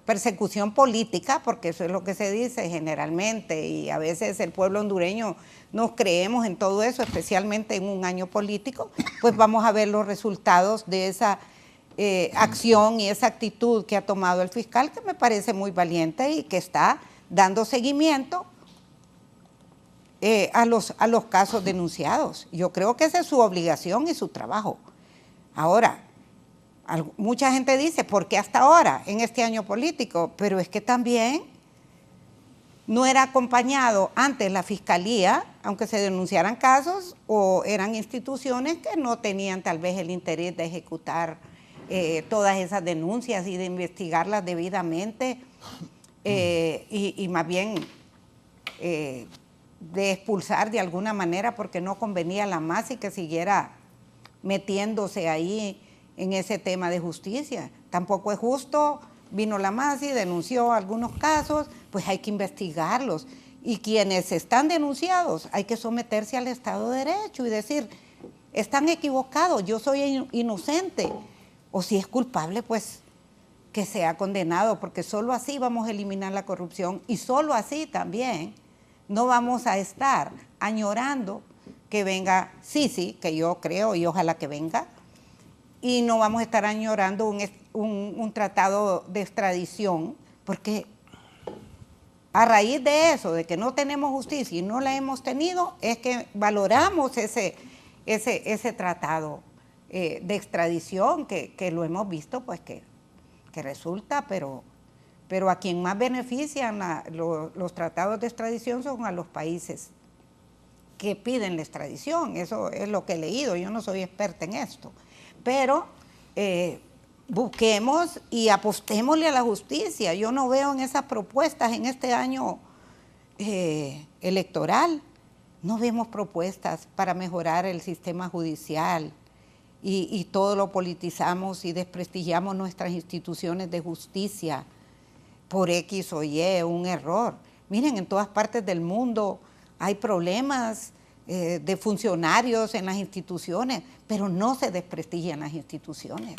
persecución política, porque eso es lo que se dice generalmente, y a veces el pueblo hondureño nos creemos en todo eso, especialmente en un año político, pues vamos a ver los resultados de esa acción y esa actitud que ha tomado el fiscal, que me parece muy valiente y que está dando seguimiento a los casos denunciados. Yo creo que esa es su obligación y su trabajo. Ahora, mucha gente dice, ¿por qué hasta ahora, en este año político? Pero es que también no era acompañado antes la fiscalía, aunque se denunciaran casos, o eran instituciones que no tenían tal vez el interés de ejecutar todas esas denuncias y de investigarlas debidamente. Y más bien de expulsar de alguna manera, porque no convenía a la MASI que siguiera metiéndose ahí en ese tema de justicia. Tampoco es justo, vino la MASI, denunció algunos casos, pues hay que investigarlos. Y quienes están denunciados, hay que someterse al Estado de Derecho y decir, están equivocados, yo soy inocente, o si es culpable, pues que sea condenado, porque solo así vamos a eliminar la corrupción y solo así también no vamos a estar añorando que venga CICI, que yo creo y ojalá que venga, y no vamos a estar añorando un tratado de extradición, porque a raíz de eso, de que no tenemos justicia y no la hemos tenido, es que valoramos ese tratado de extradición que lo hemos visto, pues que resulta, pero a quien más benefician los tratados de extradición son a los países que piden la extradición. Eso es lo que he leído, yo no soy experta en esto. Pero busquemos y apostémosle a la justicia. Yo no veo en esas propuestas en este año electoral, no vemos propuestas para mejorar el sistema judicial. Y todo lo politizamos y desprestigiamos nuestras instituciones de justicia por X o Y, un error. Miren, en todas partes del mundo hay problemas de funcionarios en las instituciones, pero no se desprestigian las instituciones,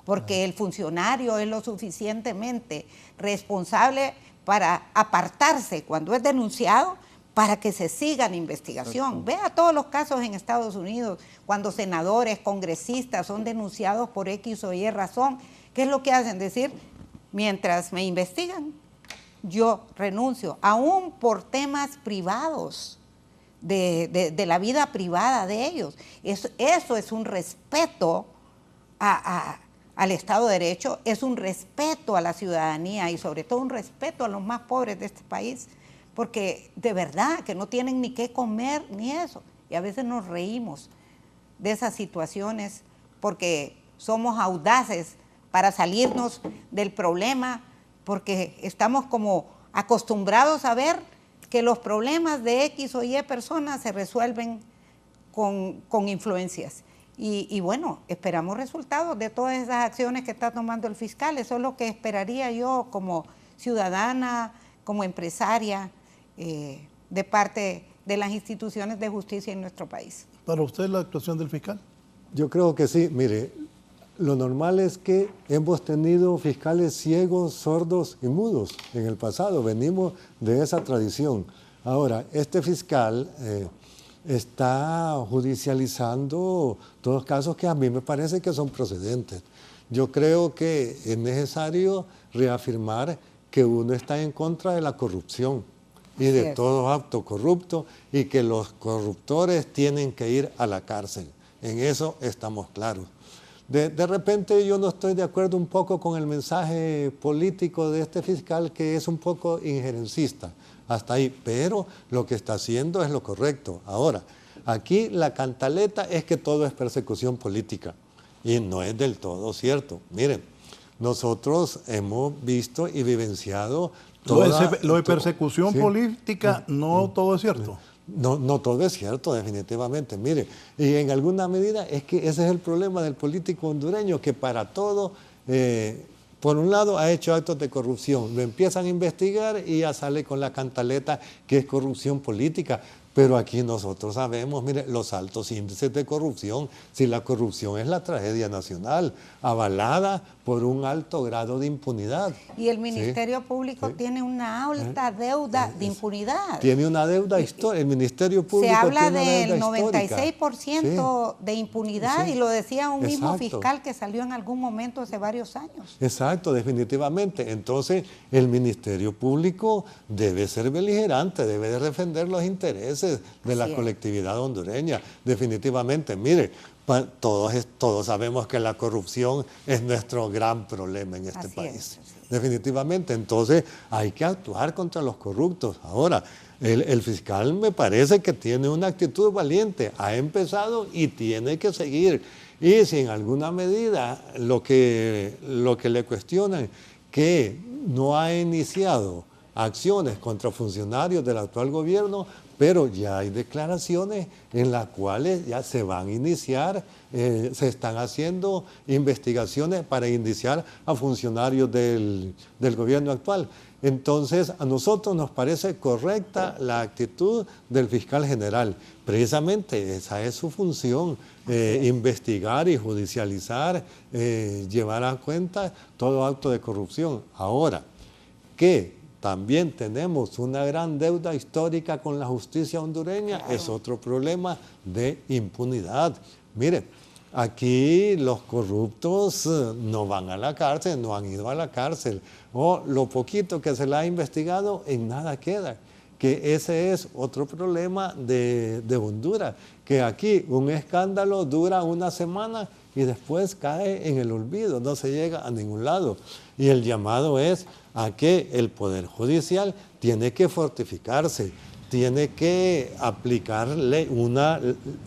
porque el funcionario es lo suficientemente responsable para apartarse cuando es denunciado, para que se siga la investigación. Vea todos los casos en Estados Unidos, cuando senadores, congresistas son denunciados por X o Y razón. ¿Qué es lo que hacen? Decir, mientras me investigan, yo renuncio, aún por temas privados, de la vida privada de ellos. Eso es un respeto al Estado de Derecho, es un respeto a la ciudadanía y sobre todo un respeto a los más pobres de este país, porque de verdad que no tienen ni qué comer ni eso. Y a veces nos reímos de esas situaciones porque somos audaces para salirnos del problema, porque estamos como acostumbrados a ver que los problemas de X o Y personas se resuelven con influencias. Y bueno, esperamos resultados de todas esas acciones que está tomando el fiscal. Eso es lo que esperaría yo como ciudadana, como empresaria, de parte de las instituciones de justicia en nuestro país. ¿Para usted la actuación del fiscal? Yo creo que sí. Mire, lo normal es que hemos tenido fiscales ciegos, sordos y mudos en el pasado. Venimos de esa tradición. Ahora, este fiscal está judicializando todos casos que a mí me parece que son procedentes. Yo creo que es necesario reafirmar que uno está en contra de la corrupción y de todo acto corrupto y que los corruptores tienen que ir a la cárcel. En eso estamos claros. De repente yo no estoy de acuerdo un poco con el mensaje político de este fiscal, que es un poco injerencista, hasta ahí, pero lo que está haciendo es lo correcto. Ahora, aquí la cantaleta es que todo es persecución política y no es del todo cierto. Miren, nosotros hemos visto y vivenciado lo de persecución política, no todo es cierto. No todo es cierto, definitivamente. Mire, y en alguna medida es que ese es el problema del político hondureño, que para todo, por un lado, ha hecho actos de corrupción. Lo empiezan a investigar y ya sale con la cantaleta que es corrupción política. Pero aquí nosotros sabemos, mire, los altos índices de corrupción, si la corrupción es la tragedia nacional, avalada por un alto grado de impunidad. Y el Ministerio Público tiene una alta deuda de impunidad. Tiene una deuda histórica, el Ministerio Público se habla tiene del una deuda histórica. 96% de impunidad, y lo decía un mismo fiscal que salió en algún momento hace varios años. Exacto, definitivamente. Entonces, el Ministerio Público debe ser beligerante, debe de defender los intereses de la colectividad hondureña, definitivamente. Mire, todos sabemos que la corrupción es nuestro gran problema en este país, definitivamente. Entonces hay que actuar contra los corruptos. Ahora, el fiscal me parece que tiene una actitud valiente, ha empezado y tiene que seguir. Y si en alguna medida lo que le cuestionan, que no ha iniciado acciones contra funcionarios del actual gobierno, pero ya hay declaraciones en las cuales ya se van a iniciar, se están haciendo investigaciones para iniciar a funcionarios del gobierno actual. Entonces, a nosotros nos parece correcta la actitud del fiscal general. Precisamente esa es su función, investigar y judicializar, llevar a cuenta todo acto de corrupción. Ahora, ¿qué? También tenemos una gran deuda histórica con la justicia hondureña, es otro problema de impunidad. Mire, aquí los corruptos no van a la cárcel, no han ido a la cárcel, o lo poquito que se le ha investigado en nada queda. Que ese es otro problema de Honduras, que aquí un escándalo dura una semana y después cae en el olvido, no se llega a ningún lado. Y el llamado es a que el Poder Judicial tiene que fortificarse, tiene que aplicarle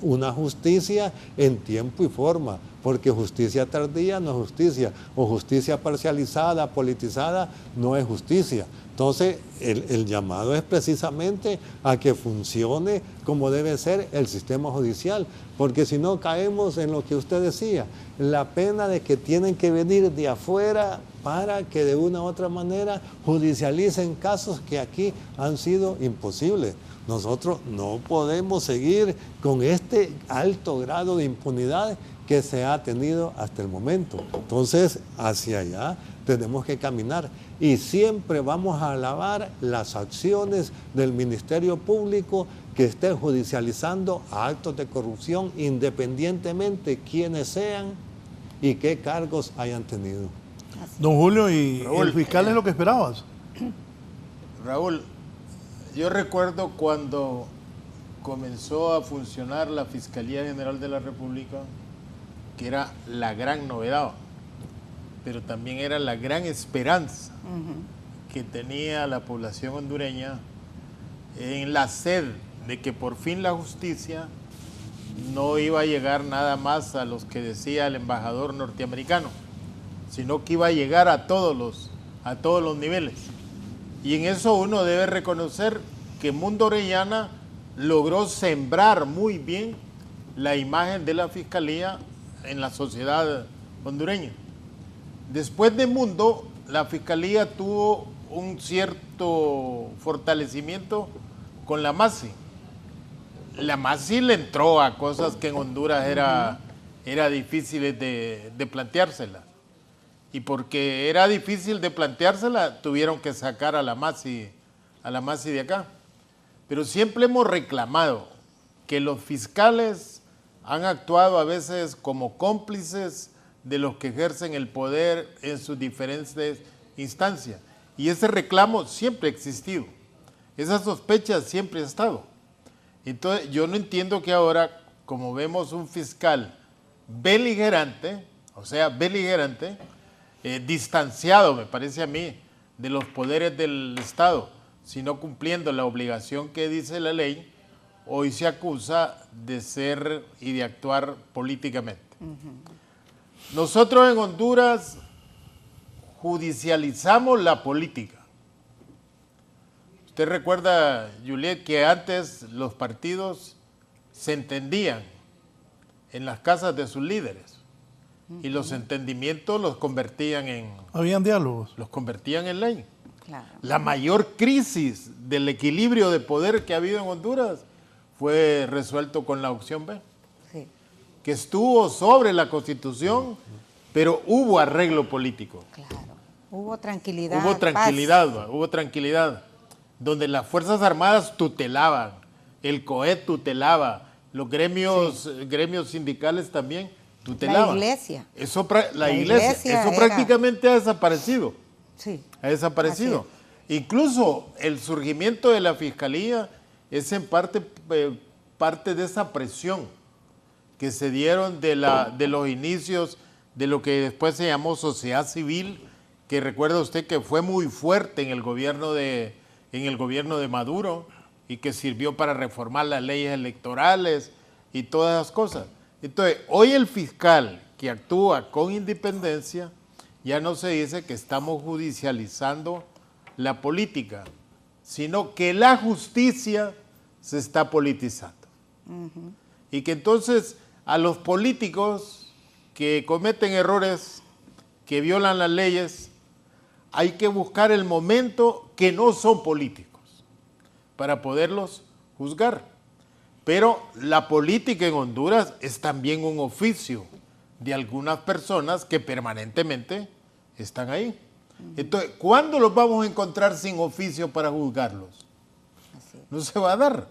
una justicia en tiempo y forma, porque justicia tardía no es justicia, o justicia parcializada, politizada, no es justicia. Entonces, el llamado es precisamente a que funcione como debe ser el sistema judicial, porque si no caemos en lo que usted decía, la pena de que tienen que venir de afuera para que de una u otra manera judicialicen casos que aquí han sido imposibles. Nosotros no podemos seguir con este alto grado de impunidad que se ha tenido hasta el momento. Entonces, hacia allá tenemos que caminar y siempre vamos a alabar las acciones del Ministerio Público que esté judicializando actos de corrupción independientemente quiénes sean y qué cargos hayan tenido. Don Julio, ¿y Raúl, el fiscal es lo que esperabas? Raúl, yo recuerdo cuando comenzó a funcionar la Fiscalía General de la República, que era la gran novedad, pero también era la gran esperanza que tenía la población hondureña en la sed de que por fin la justicia no iba a llegar nada más a los que decía el embajador norteamericano, sino que iba a llegar a todos los niveles. Y en eso uno debe reconocer que Mundo Orellana logró sembrar muy bien la imagen de la Fiscalía en la sociedad hondureña. Después de Mundo, la Fiscalía tuvo un cierto fortalecimiento con la MASI. La MASI le entró a cosas que en Honduras era difíciles de planteárselas. Y porque era difícil de planteársela, tuvieron que sacar a la MASI de acá. Pero siempre hemos reclamado que los fiscales han actuado a veces como cómplices de los que ejercen el poder en sus diferentes instancias. Y ese reclamo siempre ha existido. Esa sospecha siempre ha estado. Entonces, yo no entiendo que ahora, como vemos un fiscal beligerante, distanciado, me parece a mí, de los poderes del Estado, sino cumpliendo la obligación que dice la ley, hoy se acusa de ser y de actuar políticamente. Nosotros en Honduras judicializamos la política. Usted recuerda, Juliet, que antes los partidos se entendían en las casas de sus líderes y los entendimientos los convertían en... Habían diálogos. Los convertían en ley. Claro. La mayor crisis del equilibrio de poder que ha habido en Honduras fue resuelto con la opción B, Sí. que estuvo sobre la Constitución, pero hubo arreglo político. Claro. Hubo tranquilidad. Hubo tranquilidad, donde las Fuerzas Armadas tutelaban, el COET tutelaba, los gremios sindicales también tutelaban. La iglesia. Eso prácticamente ha desaparecido. Sí. Ha desaparecido. Incluso el surgimiento de la Fiscalía es en parte de esa presión que se dieron de los inicios de lo que después se llamó sociedad civil, que recuerda usted que fue muy fuerte en el gobierno de Maduro y que sirvió para reformar las leyes electorales y todas esas cosas. Entonces, hoy el fiscal que actúa con independencia, ya no se dice que estamos judicializando la política, sino que la justicia se está politizando. Y que entonces a los políticos que cometen errores, que violan las leyes, hay que buscar el momento que no son políticos para poderlos juzgar. Pero la política en Honduras es también un oficio de algunas personas que permanentemente están ahí. Entonces, ¿cuándo los vamos a encontrar sin oficio para juzgarlos? No se va a dar.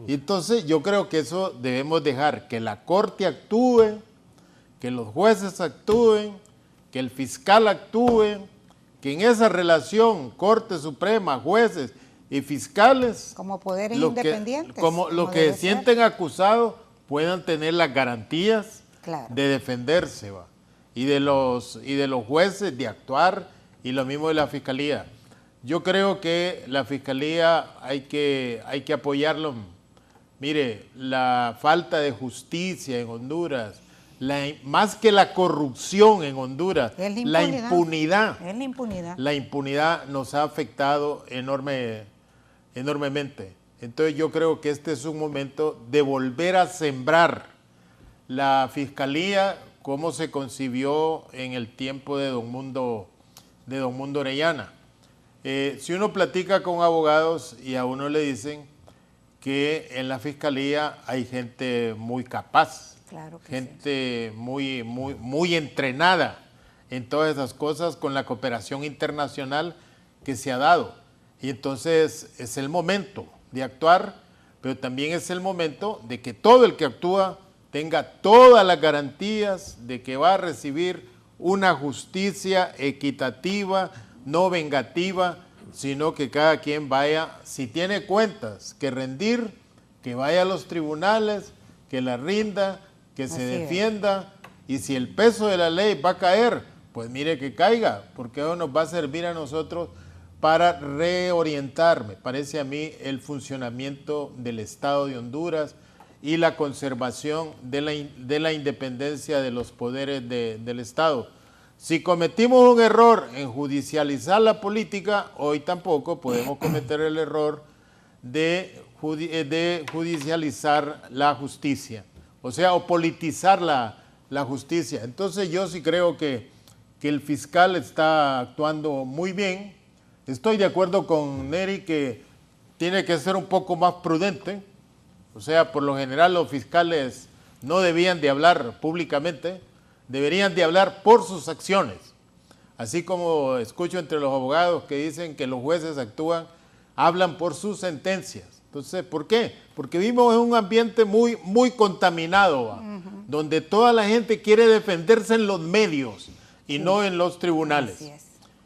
Entonces, yo creo que eso debemos dejar que la Corte actúe, que los jueces actúen, que el fiscal actúe, que en esa relación Corte Suprema, jueces y fiscales, como poderes independientes, como los que se sienten acusados puedan tener las garantías de defenderse, ¿va? Y de los jueces de actuar, y lo mismo de la Fiscalía. Yo creo que la Fiscalía hay que apoyarlo. Mire, la falta de justicia en Honduras, más que la corrupción en Honduras, la impunidad nos ha afectado enormemente. Entonces yo creo que este es un momento de volver a sembrar la Fiscalía como se concibió en el tiempo de don Mundo Orellana. Si uno platica con abogados y a uno le dicen que en la Fiscalía hay gente muy capaz, gente muy entrenada en todas esas cosas con la cooperación internacional que se ha dado. Y entonces es el momento de actuar, pero también es el momento de que todo el que actúa tenga todas las garantías de que va a recibir una justicia equitativa, no vengativa, sino que cada quien vaya, si tiene cuentas que rendir, que vaya a los tribunales, que la rinda, que se defienda, y si el peso de la ley va a caer, pues mire que caiga, porque eso nos va a servir a nosotros para reorientar, me parece a mí, el funcionamiento del Estado de Honduras y la conservación de la independencia de los poderes del Estado. Si cometimos un error en judicializar la política, hoy tampoco podemos cometer el error de judicializar la justicia, o sea, o politizar la justicia. Entonces yo sí creo que el fiscal está actuando muy bien. Estoy de acuerdo con Neri que tiene que ser un poco más prudente, o sea, por lo general los fiscales no debían de hablar públicamente, deberían de hablar por sus acciones, así como escucho entre los abogados que dicen que los jueces hablan por sus sentencias. Entonces, ¿por qué? Porque vivimos en un ambiente muy contaminado, donde toda la gente quiere defenderse en los medios y no en los tribunales. Así es.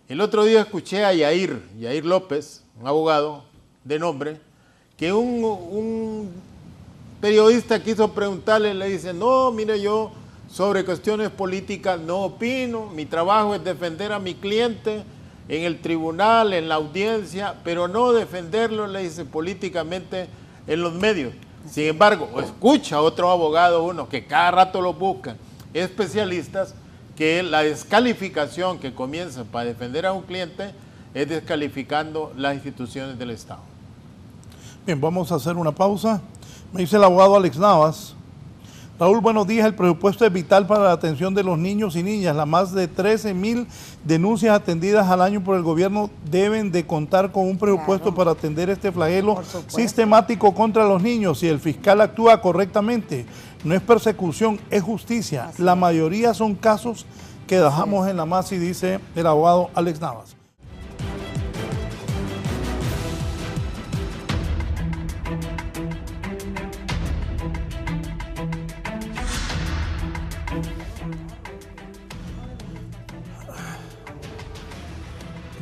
El otro día escuché a Yair López, un abogado de nombre, que un periodista quiso preguntarle, le dice, no, mire, yo sobre cuestiones políticas no opino, mi trabajo es defender a mi cliente en el tribunal, en la audiencia, pero no defenderlo, le dice, políticamente en los medios. Sin embargo, escucha a otro abogado, uno que cada rato lo buscan, especialistas, que la descalificación que comienza para defender a un cliente es descalificando las instituciones del Estado. Bien, vamos a hacer una pausa. Me dice el abogado Alex Navas. Raúl, buenos días. El presupuesto es vital para la atención de los niños y niñas. Las más de 13,000 denuncias atendidas al año por el gobierno deben de contar con un presupuesto para atender este flagelo sistemático contra los niños. Si el fiscal actúa correctamente, no es persecución, es justicia. La mayoría son casos que dejamos en la masa, y dice el abogado Alex Navas.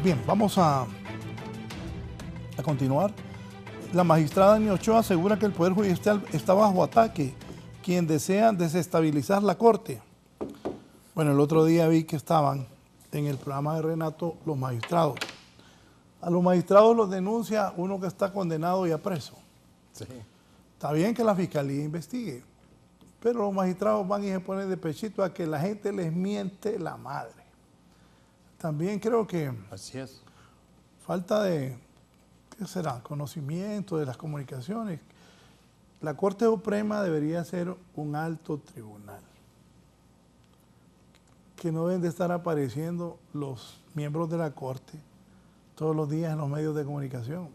Bien, vamos a continuar. La magistrada Ani Ochoa asegura que el Poder Judicial está bajo ataque, quien desea desestabilizar la Corte. Bueno, el otro día vi que estaban en el programa de Renato los magistrados. A los magistrados los denuncia uno que está condenado y a preso. Sí. Está bien que la Fiscalía investigue, pero los magistrados van y se ponen de pechito a que la gente les miente la madre. También creo que así es. Falta de, ¿qué será?, conocimiento de las comunicaciones. La Corte Suprema debería ser un alto tribunal, que no deben de estar apareciendo los miembros de la Corte todos los días en los medios de comunicación,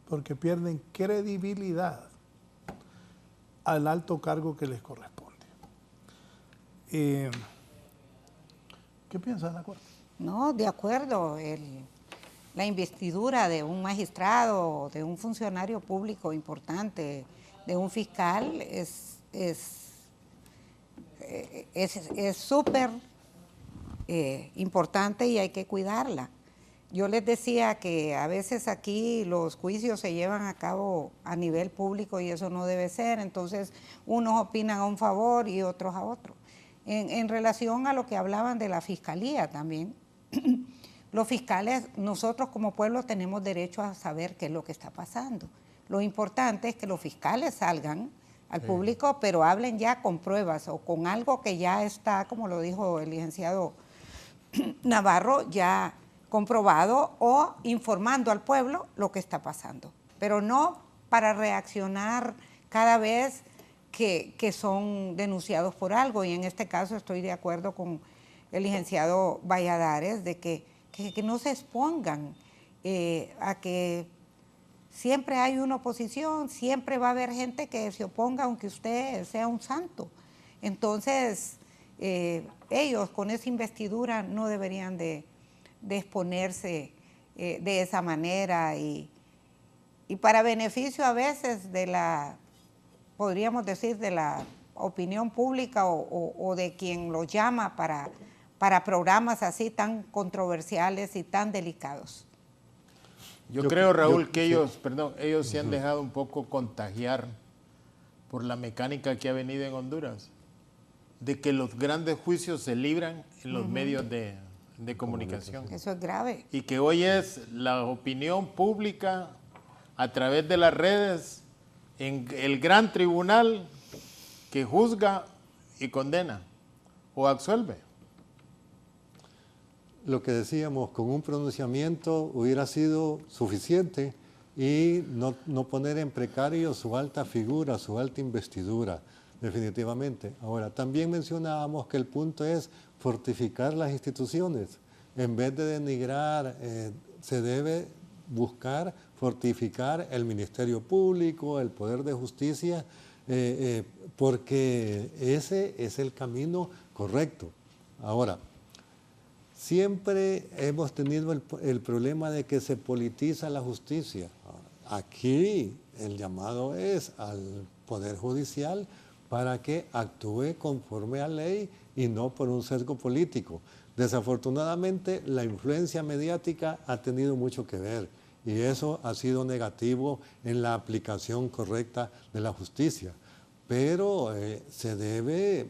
porque pierden credibilidad al alto cargo que les corresponde. ¿Qué piensa la Corte? No, de acuerdo. La investidura de un magistrado, de un funcionario público importante, de un fiscal, es súper importante y hay que cuidarla. Yo les decía que a veces aquí los juicios se llevan a cabo a nivel público y eso no debe ser, entonces unos opinan a un favor y otros a otro. En relación a lo que hablaban de la fiscalía también, los fiscales, nosotros como pueblo tenemos derecho a saber qué es lo que está pasando. Lo importante es que los fiscales salgan al público, pero hablen ya con pruebas o con algo que ya está, como lo dijo el licenciado Navarro, ya comprobado, o informando al pueblo lo que está pasando, pero no para reaccionar cada vez que son denunciados por algo. Y en este caso estoy de acuerdo con el licenciado Valladares de que no se expongan a que siempre hay una oposición, siempre va a haber gente que se oponga aunque usted sea un santo. Entonces, ellos con esa investidura no deberían de exponerse de esa manera y para beneficio a veces de la, podríamos decir, de la opinión pública o de quien lo llama para programas así tan controversiales y tan delicados. Yo creo, Raúl, que ellos se han dejado un poco contagiar por la mecánica que ha venido en Honduras, de que los grandes juicios se libran en los medios de comunicación. Eso es grave. Y que hoy es la opinión pública a través de las redes en el gran tribunal que juzga y condena o absuelve. Lo que decíamos, con un pronunciamiento hubiera sido suficiente y no poner en precario su alta figura, su alta investidura, definitivamente. Ahora, también mencionábamos que el punto es fortificar las instituciones. En vez de denigrar, se debe buscar fortificar el Ministerio Público, el Poder de Justicia, porque ese es el camino correcto. Ahora, siempre hemos tenido el problema de que se politiza la justicia. Aquí el llamado es al Poder Judicial para que actúe conforme a ley y no por un sesgo político. Desafortunadamente, la influencia mediática ha tenido mucho que ver y eso ha sido negativo en la aplicación correcta de la justicia. Pero se debe,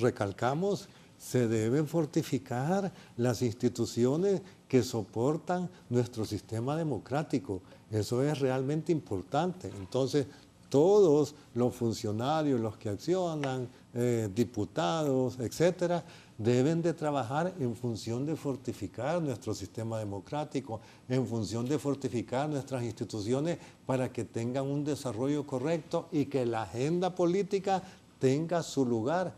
recalcamos, se deben fortificar las instituciones que soportan nuestro sistema democrático. Eso es realmente importante. Entonces, todos los funcionarios, los que accionan, diputados, etcétera, deben de trabajar en función de fortificar nuestro sistema democrático, en función de fortificar nuestras instituciones para que tengan un desarrollo correcto y que la agenda política tenga su lugar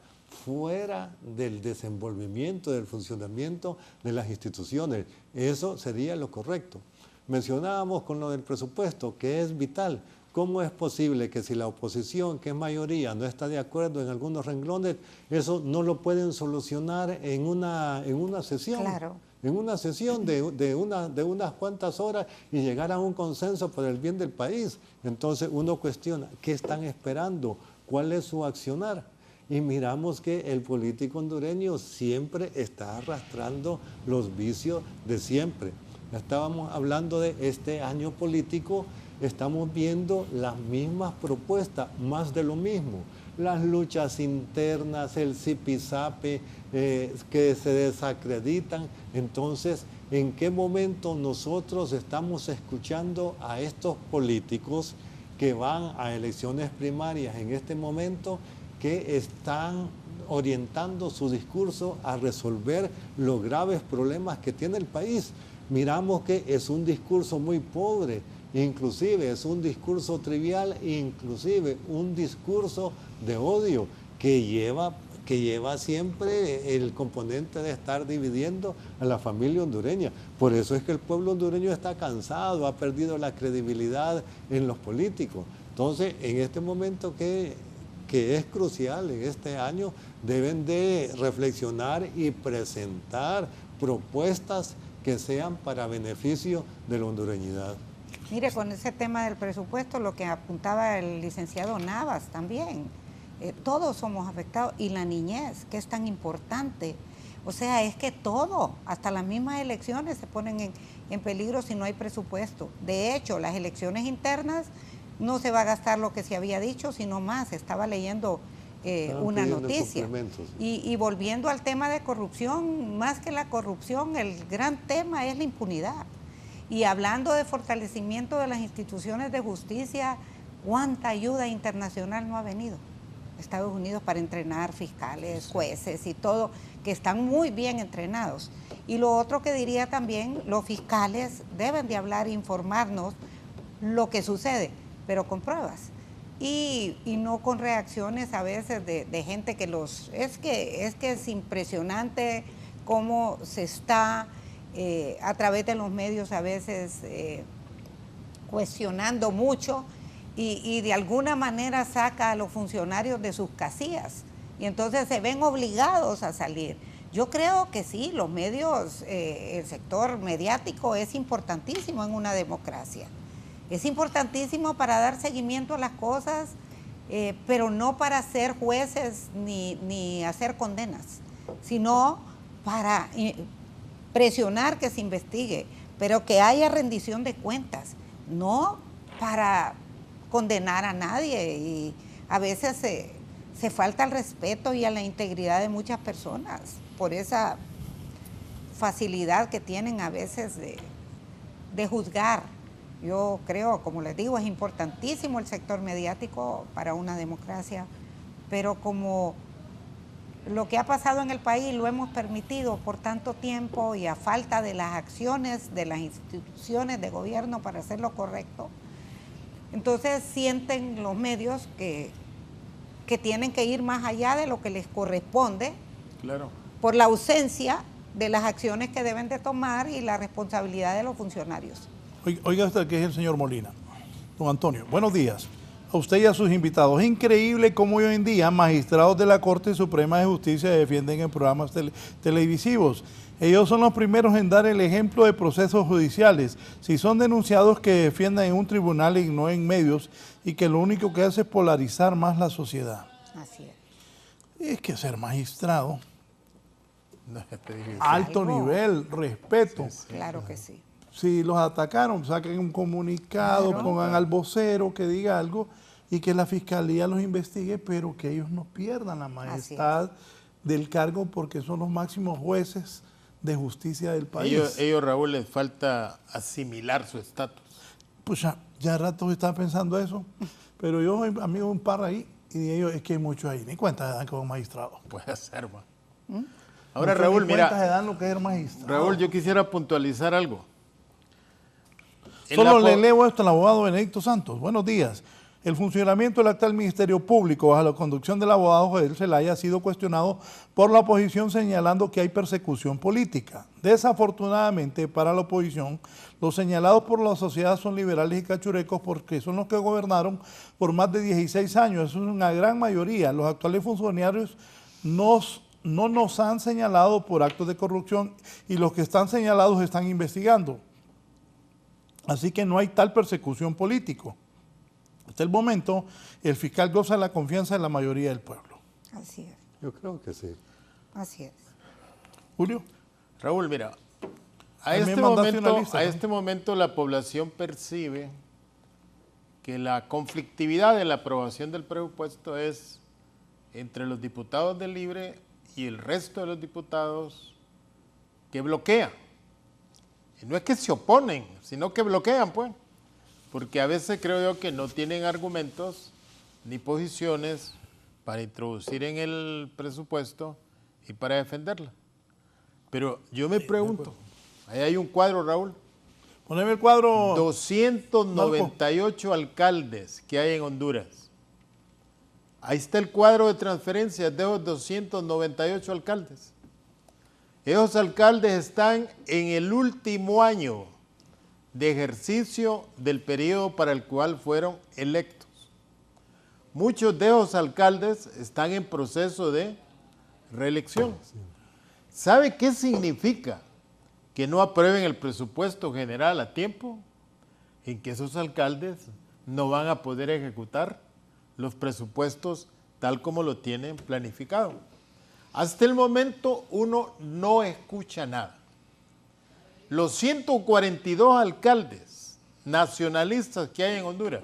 fuera del desenvolvimiento, del funcionamiento de las instituciones. Eso sería lo correcto. Mencionábamos con lo del presupuesto, que es vital. ¿Cómo es posible que si la oposición, que es mayoría, no está de acuerdo en algunos renglones, eso no lo pueden solucionar en una sesión? Claro. En una sesión de unas cuantas horas y llegar a un consenso por el bien del país. Entonces uno cuestiona, ¿qué están esperando? ¿Cuál es su accionar? Y miramos que el político hondureño siempre está arrastrando los vicios de siempre. Estábamos hablando de este año político, estamos viendo las mismas propuestas, más de lo mismo. Las luchas internas, el zipizape, que se desacreditan. Entonces, ¿en qué momento nosotros estamos escuchando a estos políticos que van a elecciones primarias en este momento, que están orientando su discurso a resolver los graves problemas que tiene el país? Miramos que es un discurso muy pobre, inclusive es un discurso trivial, inclusive un discurso de odio que lleva siempre el componente de estar dividiendo a la familia hondureña. Por eso es que el pueblo hondureño está cansado, ha perdido la credibilidad en los políticos. Entonces, en este momento que es crucial, en este año, deben de reflexionar y presentar propuestas que sean para beneficio de la hondureñidad. Mire, con ese tema del presupuesto, lo que apuntaba el licenciado Navas también, todos somos afectados, y la niñez, que es tan importante. O sea, es que todo, hasta las mismas elecciones se ponen en peligro si no hay presupuesto. De hecho, las elecciones internas no se va a gastar lo que se había dicho, sino más. Estaba leyendo una noticia. Y volviendo al tema de corrupción, más que la corrupción, el gran tema es la impunidad. Y hablando de fortalecimiento de las instituciones de justicia, ¿cuánta ayuda internacional no ha venido? Estados Unidos para entrenar fiscales, jueces y todo, que están muy bien entrenados. Y lo otro que diría también, los fiscales deben de hablar e informarnos lo que sucede, pero con pruebas. Y no con reacciones a veces de gente que los... Es que es impresionante cómo se está a través de los medios a veces cuestionando mucho y de alguna manera saca a los funcionarios de sus casillas y entonces se ven obligados a salir. Yo creo que sí, los medios, el sector mediático es importantísimo en una democracia. Es importantísimo para dar seguimiento a las cosas, pero no para ser jueces ni hacer condenas, sino para presionar que se investigue, pero que haya rendición de cuentas, no para condenar a nadie, y a veces se falta el respeto y a la integridad de muchas personas por esa facilidad que tienen a veces de juzgar. Yo creo, como les digo, es importantísimo el sector mediático para una democracia, pero como lo que ha pasado en el país lo hemos permitido por tanto tiempo y a falta de las acciones de las instituciones de gobierno para hacer lo correcto, entonces sienten los medios que tienen que ir más allá de lo que les corresponde, Claro. por la ausencia de las acciones que deben de tomar y la responsabilidad de los funcionarios. Oiga usted que es el señor Molina. Don Antonio, buenos días. A usted y a sus invitados. Es increíble cómo hoy en día magistrados de la Corte Suprema de Justicia defienden en programas televisivos. Ellos son los primeros en dar el ejemplo de procesos judiciales. Si son denunciados, que defiendan en un tribunal y no en medios, y que lo único que hace es polarizar más la sociedad. Así es. Es que ser magistrado, No, ya te dije. alto Algo. nivel, respeto. Claro que sí. Si los atacaron, saquen un comunicado, Claro. pongan al vocero que diga algo y que la fiscalía los investigue, pero que ellos no pierdan la majestad del cargo, porque son los máximos jueces de justicia del país. Ellos, Raúl, les falta asimilar su estatus. Pues ya rato estaba pensando eso, pero yo soy amigo de un par ahí y ellos es que hay muchos ahí, ni cuenta se dan como magistrados. Puede ser, man. Ahora, No sé Raúl, ni cuenta se mira, dan lo que es el magistrado. Raúl, yo quisiera puntualizar algo. En Solo la le po- leo esto al abogado Benedicto Santos. Buenos días. El funcionamiento del actual Ministerio Público bajo la conducción del abogado Joel Zelaya ha sido cuestionado por la oposición, señalando que hay persecución política. Desafortunadamente para la oposición, los señalados por la sociedad son liberales y cachurecos, porque son los que gobernaron por más de 16 años. Eso es una gran mayoría. Los actuales funcionarios no nos han señalado por actos de corrupción, y los que están señalados están investigando. Así que no hay tal persecución política. Hasta el momento, el fiscal goza de la confianza de la mayoría del pueblo. Así es. Yo creo que sí. Así es. Julio, Raúl, mira, a Ahí me este, mandaste momento, una lista, a ¿no? este momento la población percibe que la conflictividad de la aprobación del presupuesto es entre los diputados del Libre y el resto de los diputados que bloquean. Y no es que se oponen, sino que bloquean, pues. Porque a veces creo yo que no tienen argumentos ni posiciones para introducir en el presupuesto y para defenderla. Pero yo me pregunto, ahí hay un cuadro, Raúl, poneme el cuadro. 298 alcaldes que hay en Honduras. Ahí está el cuadro de transferencias de esos 298 alcaldes. Esos alcaldes están en el último año de ejercicio del periodo para el cual fueron electos. Muchos de esos alcaldes están en proceso de reelección. ¿Sabe qué significa que no aprueben el presupuesto general a tiempo? En que esos alcaldes no van a poder ejecutar los presupuestos tal como lo tienen planificado. Hasta el momento uno no escucha nada. Los 142 alcaldes nacionalistas que hay en Honduras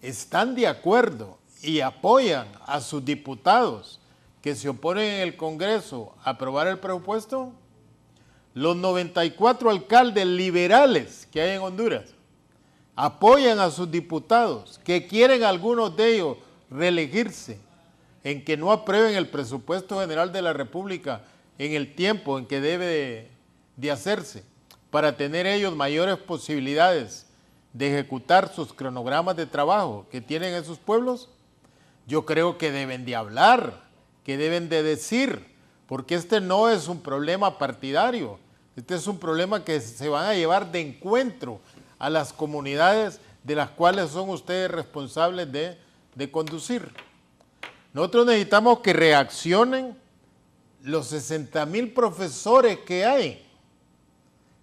están de acuerdo y apoyan a sus diputados que se oponen en el Congreso a aprobar el presupuesto. Los 94 alcaldes liberales que hay en Honduras apoyan a sus diputados que quieren, algunos de ellos, reelegirse, en que no aprueben el presupuesto general de la República en el tiempo en que debe de hacerse, para tener ellos mayores posibilidades de ejecutar sus cronogramas de trabajo que tienen en sus pueblos. Yo creo que deben de hablar, que deben de decir, porque este no es un problema partidario, este es un problema que se van a llevar de encuentro a las comunidades de las cuales son ustedes responsables de conducir. Nosotros necesitamos que reaccionen los 60,000 profesores que hay,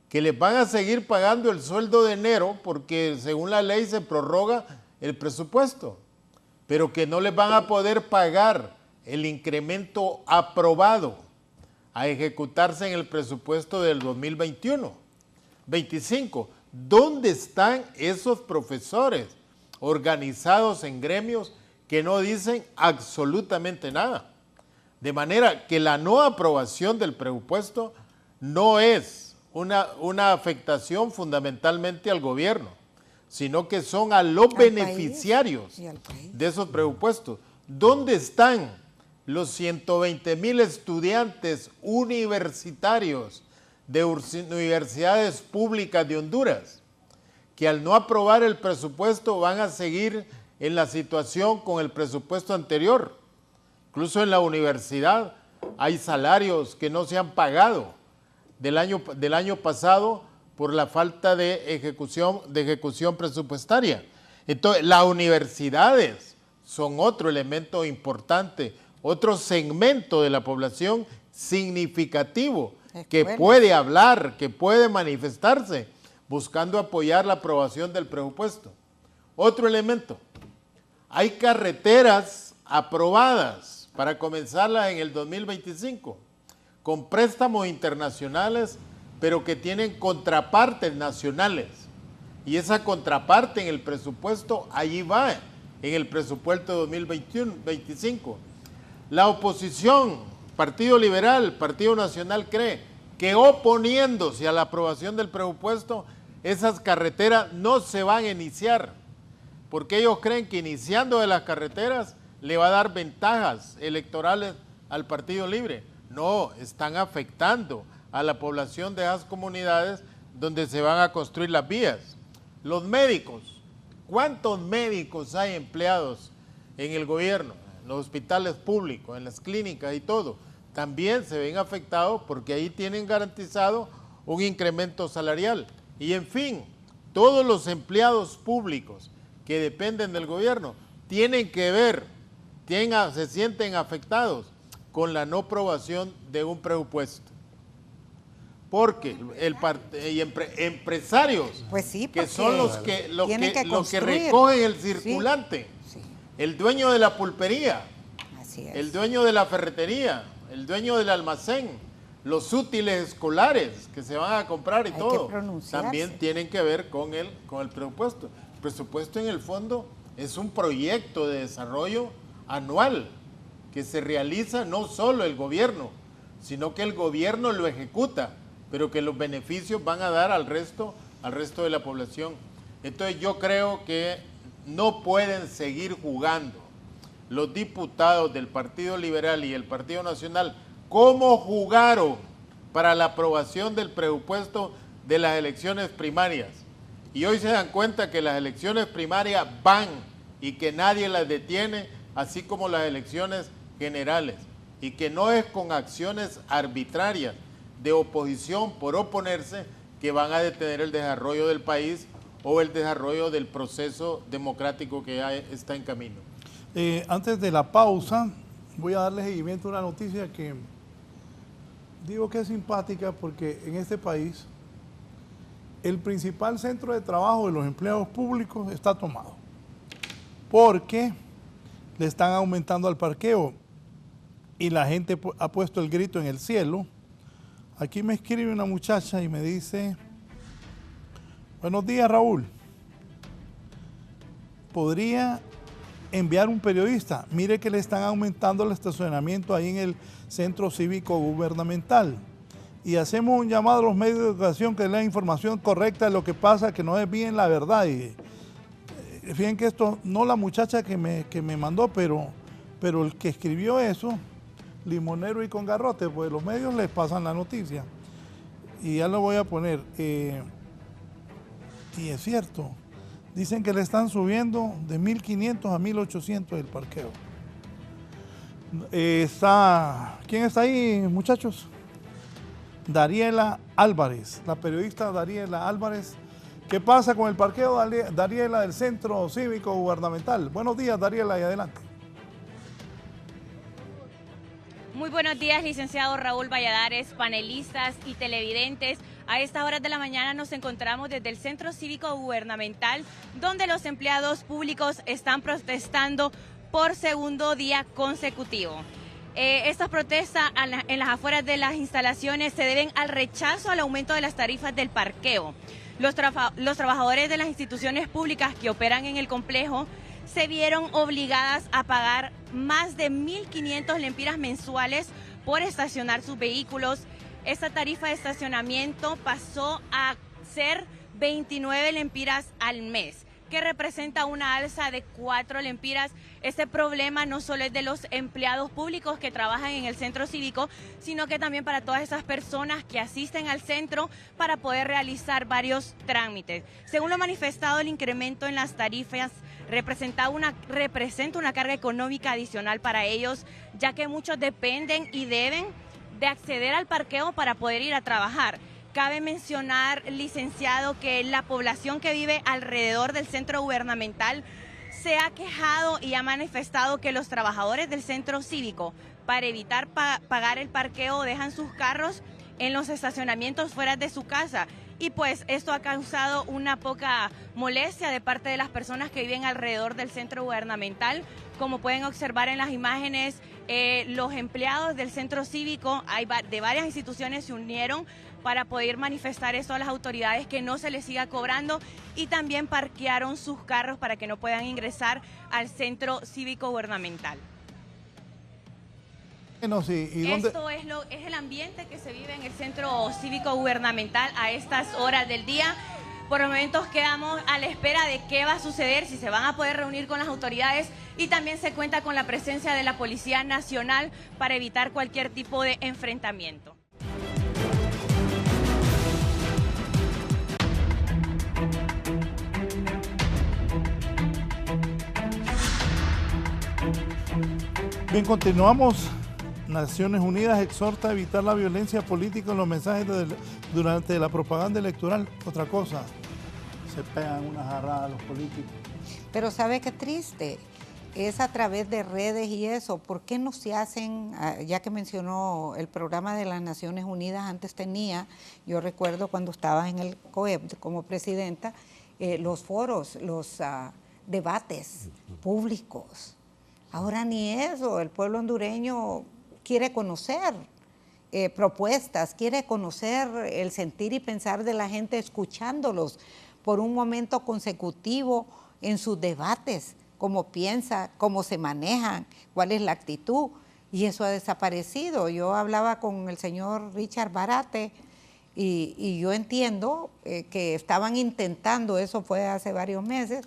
que les van a seguir pagando el sueldo de enero porque según la ley se prorroga el presupuesto, pero que no les van a poder pagar el incremento aprobado a ejecutarse en el presupuesto del 2021. 25. ¿Dónde están esos profesores organizados en gremios que no dicen absolutamente nada? De manera que la no aprobación del presupuesto no es una afectación fundamentalmente al gobierno, sino que son a los beneficiarios de esos presupuestos. ¿Dónde están los 120,000 estudiantes universitarios de universidades públicas de Honduras, que al no aprobar el presupuesto van a seguir en la situación con el presupuesto anterior? Incluso en la universidad hay salarios que no se han pagado del año pasado por la falta de ejecución presupuestaria. Entonces, las universidades son otro elemento importante, otro segmento de la población significativo que puede hablar, que puede manifestarse, buscando apoyar la aprobación del presupuesto. Otro elemento, hay carreteras aprobadas para comenzarlas en el 2025, con préstamos internacionales, pero que tienen contrapartes nacionales. Y esa contraparte en el presupuesto, allí va, en el presupuesto 2025. La oposición, Partido Liberal, Partido Nacional, cree que oponiéndose a la aprobación del presupuesto, esas carreteras no se van a iniciar, porque ellos creen que iniciando de las carreteras le va a dar ventajas electorales al Partido Libre. No, están afectando a la población de esas comunidades donde se van a construir las vías. Los médicos, ¿cuántos médicos hay empleados en el gobierno, en los hospitales públicos, en las clínicas y todo? También se ven afectados porque ahí tienen garantizado un incremento salarial. Y en fin, todos los empleados públicos que dependen del gobierno tienen que ver, se sienten afectados con la no aprobación de un presupuesto. Porque empresarios, pues sí, que son los que recogen el circulante, sí. El dueño de la pulpería, así es, el dueño de la ferretería, el dueño del almacén, los útiles escolares que se van a comprar y hay todo, que también tienen que ver con el presupuesto. El presupuesto en el fondo es un proyecto de desarrollo anual que se realiza no solo el gobierno, sino que el gobierno lo ejecuta, pero que los beneficios van a dar al resto de la población. Entonces yo creo que no pueden seguir jugando los diputados del Partido Liberal y el Partido Nacional como jugaron para la aprobación del presupuesto de las elecciones primarias. Y hoy se dan cuenta que las elecciones primarias van y que nadie las detiene, así como las elecciones generales, y que no es con acciones arbitrarias de oposición por oponerse que van a detener el desarrollo del país o el desarrollo del proceso democrático que ya está en camino. Antes de la pausa, voy a darle seguimiento a una noticia que digo que es simpática porque en este país el principal centro de trabajo de los empleados públicos está tomado porque le están aumentando al parqueo y la gente ha puesto el grito en el cielo. Aquí me escribe una muchacha y me dice: buenos días, Raúl, ¿podría enviar un periodista? Mire que le están aumentando el estacionamiento ahí en el centro cívico gubernamental y hacemos un llamado a los medios de educación que den la información correcta de lo que pasa, que no es bien la verdad. Y fíjense que esto, no la muchacha que me mandó, pero el que escribió eso, limonero y con garrote, pues los medios les pasan la noticia. Y ya lo voy a poner. Y es cierto, dicen que le están subiendo de 1.500 a 1.800 el parqueo. ¿Quién está ahí, muchachos? Dariela Álvarez, la periodista Dariela Álvarez. ¿Qué pasa con el parqueo, Dariela, del Centro Cívico Gubernamental? Buenos días, Dariela, y adelante. Muy buenos días, licenciado Raúl Valladares, panelistas y televidentes. A esta hora de la mañana nos encontramos desde el Centro Cívico Gubernamental, donde los empleados públicos están protestando por segundo día consecutivo. Estas protestas en las afueras de las instalaciones se deben al rechazo al aumento de las tarifas del parqueo. Los trabajadores de las instituciones públicas que operan en el complejo se vieron obligadas a pagar más de 1.500 lempiras mensuales por estacionar sus vehículos. Esta tarifa de estacionamiento pasó a ser 29 lempiras al mes, que representa una alza de 4 lempiras. Este problema no solo es de los empleados públicos que trabajan en el centro cívico, sino que también para todas esas personas que asisten al centro para poder realizar varios trámites. Según lo manifestado, el incremento en las tarifas representa una carga económica adicional para ellos, ya que muchos dependen y deben de acceder al parqueo para poder ir a trabajar. Cabe mencionar, licenciado, que la población que vive alrededor del centro gubernamental se ha quejado y ha manifestado que los trabajadores del centro cívico, para evitar pagar el parqueo, dejan sus carros en los estacionamientos fuera de su casa. Y pues esto ha causado una poca molestia de parte de las personas que viven alrededor del centro gubernamental. Como pueden observar en las imágenes, los empleados del centro cívico de varias instituciones se unieron para poder manifestar esto a las autoridades, que no se les siga cobrando, y también parquearon sus carros para que no puedan ingresar al centro cívico gubernamental. Esto es el ambiente que se vive en el centro cívico gubernamental a estas horas del día. Por momentos quedamos a la espera de qué va a suceder, si se van a poder reunir con las autoridades, y también se cuenta con la presencia de la Policía Nacional para evitar cualquier tipo de enfrentamiento. Bien, continuamos. Naciones Unidas exhorta a evitar la violencia política en los mensajes durante la propaganda electoral. Otra cosa, se pegan una jarrada los políticos. Pero ¿sabe qué triste? Es a través de redes y eso. ¿Por qué no se hacen, ya que mencionó el programa de las Naciones Unidas, antes tenía, yo recuerdo cuando estaba en el COEP como presidenta, los foros, los debates públicos. Ahora ni eso, el pueblo hondureño quiere conocer propuestas, quiere conocer el sentir y pensar de la gente, escuchándolos por un momento consecutivo en sus debates, cómo piensa, cómo se manejan, cuál es la actitud, y eso ha desaparecido. Yo hablaba con el señor Richard Barate y yo entiendo que estaban intentando, eso fue hace varios meses,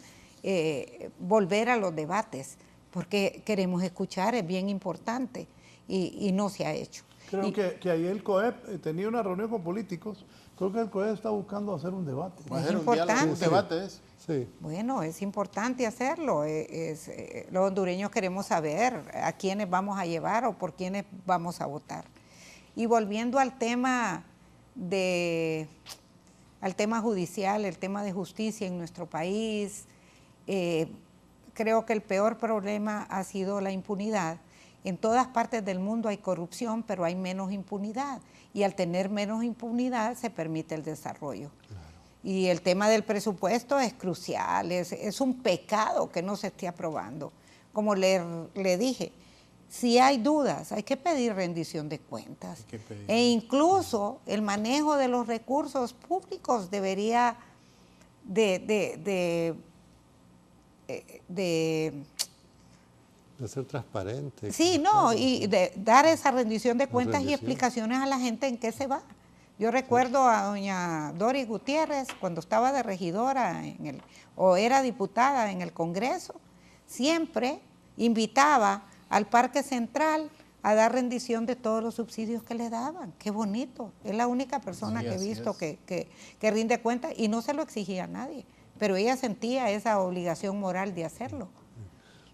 volver a los debates, porque queremos escuchar, es bien importante. Y no se ha hecho. Creo que ayer el COEP tenía una reunión con políticos. Creo que el COEP está buscando hacer un debate. Es importante. Un debate es. Sí. Bueno, es importante hacerlo. Los hondureños queremos saber a quiénes vamos a llevar o por quiénes vamos a votar. Y volviendo al tema judicial, el tema de justicia en nuestro país, creo que el peor problema ha sido la impunidad. En todas partes del mundo hay corrupción, pero hay menos impunidad. Y al tener menos impunidad se permite el desarrollo. Claro. Y el tema del presupuesto es crucial, es un pecado que no se esté aprobando. Como le dije, si hay dudas, hay que pedir rendición de cuentas. E incluso el manejo de los recursos públicos debería de ser transparente. Sí, no, y de dar esa rendición de cuentas y explicaciones a la gente en qué se va. Yo recuerdo a doña Doris Gutiérrez, cuando estaba de regidora o era diputada en el Congreso, siempre invitaba al Parque Central a dar rendición de todos los subsidios que le daban. Qué bonito. Es la única persona que he visto que rinde cuentas, y no se lo exigía a nadie, pero ella sentía esa obligación moral de hacerlo.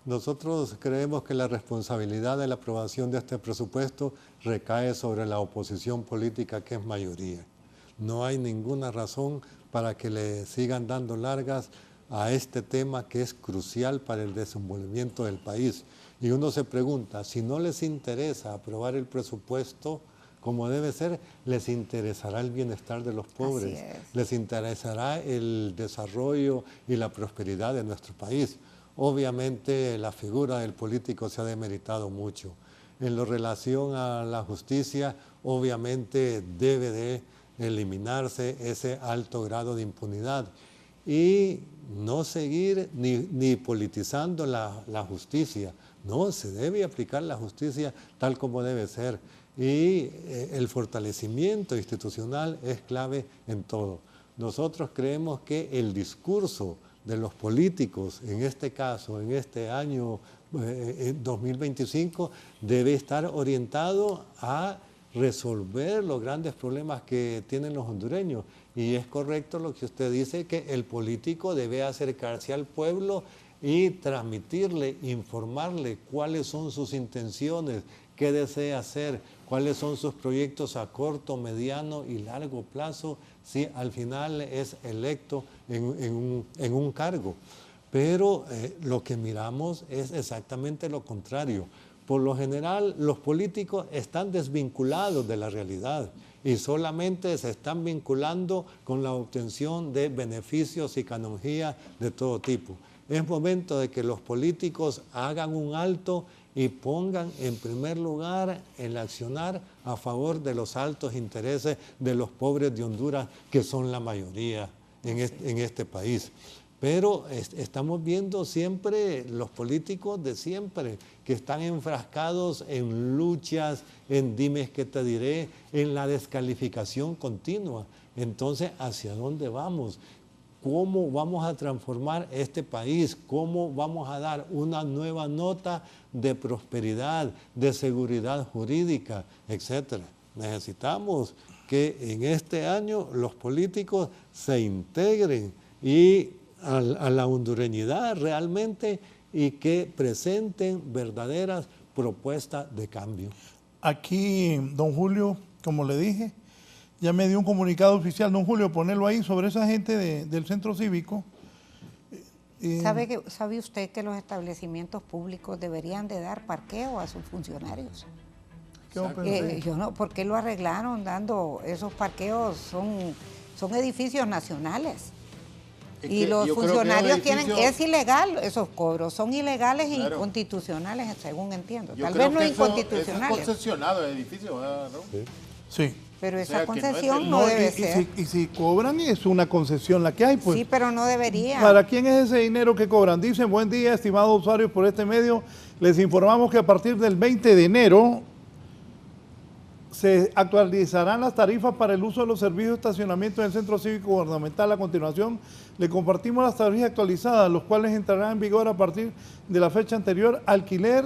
Nosotros creemos que la responsabilidad de la aprobación de este presupuesto recae sobre la oposición política, que es mayoría. No hay ninguna razón para que le sigan dando largas a este tema que es crucial para el desenvolvimiento del país. Y uno se pregunta, si no les interesa aprobar el presupuesto como debe ser, les interesará el bienestar de los pobres, les interesará el desarrollo y la prosperidad de nuestro país. Obviamente la figura del político se ha demeritado mucho. En lo relación a la justicia, obviamente debe de eliminarse ese alto grado de impunidad y no seguir ni politizando la justicia. No, se debe aplicar la justicia tal como debe ser. Y el fortalecimiento institucional es clave en todo. Nosotros creemos que el discurso de los políticos, en este caso, en este año 2025, debe estar orientado a resolver los grandes problemas que tienen los hondureños. Y es correcto lo que usted dice, que el político debe acercarse al pueblo y transmitirle, informarle cuáles son sus intenciones, qué desea hacer, cuáles son sus proyectos a corto, mediano y largo plazo, si al final es electo en un cargo. Pero lo que miramos es exactamente lo contrario. Por lo general, los políticos están desvinculados de la realidad y solamente se están vinculando con la obtención de beneficios y canonjías de todo tipo. Es momento de que los políticos hagan un alto y pongan en primer lugar el accionar a favor de los altos intereses de los pobres de Honduras, que son la mayoría en este país. Pero estamos viendo siempre los políticos de siempre que están enfrascados en luchas, en dimes que te diré, en la descalificación continua. Entonces, ¿hacia dónde vamos? ¿Cómo vamos a transformar este país? ¿Cómo vamos a dar una nueva nota de prosperidad, de seguridad jurídica, etcétera? Necesitamos que en este año los políticos se integren y a la hondureñidad realmente y que presenten verdaderas propuestas de cambio. Aquí, don Julio, como le dije, ya me dio un comunicado oficial, don Julio, ponerlo ahí sobre esa gente del centro cívico. ¿Sabe usted que los establecimientos públicos deberían de dar parqueo a sus funcionarios? Yo no, ¿por qué lo arreglaron dando esos parqueos? Son edificios nacionales. Y los funcionarios tienen, es ilegal esos cobros, son ilegales e inconstitucionales, según entiendo. Tal vez no inconstitucionales. Es concesionado el edificio, ¿verdad? Sí. Pero esa concesión no debe ser. Y si cobran, es una concesión la que hay, pues. Sí, pero no debería. ¿Para quién es ese dinero que cobran? Dicen, buen día, estimados usuarios, por este medio. Les informamos que a partir del 20 de enero se actualizarán las tarifas para el uso de los servicios de estacionamiento en el Centro Cívico Gubernamental. A continuación, le compartimos las tarifas actualizadas, los cuales entrarán en vigor a partir de la fecha anterior. Alquiler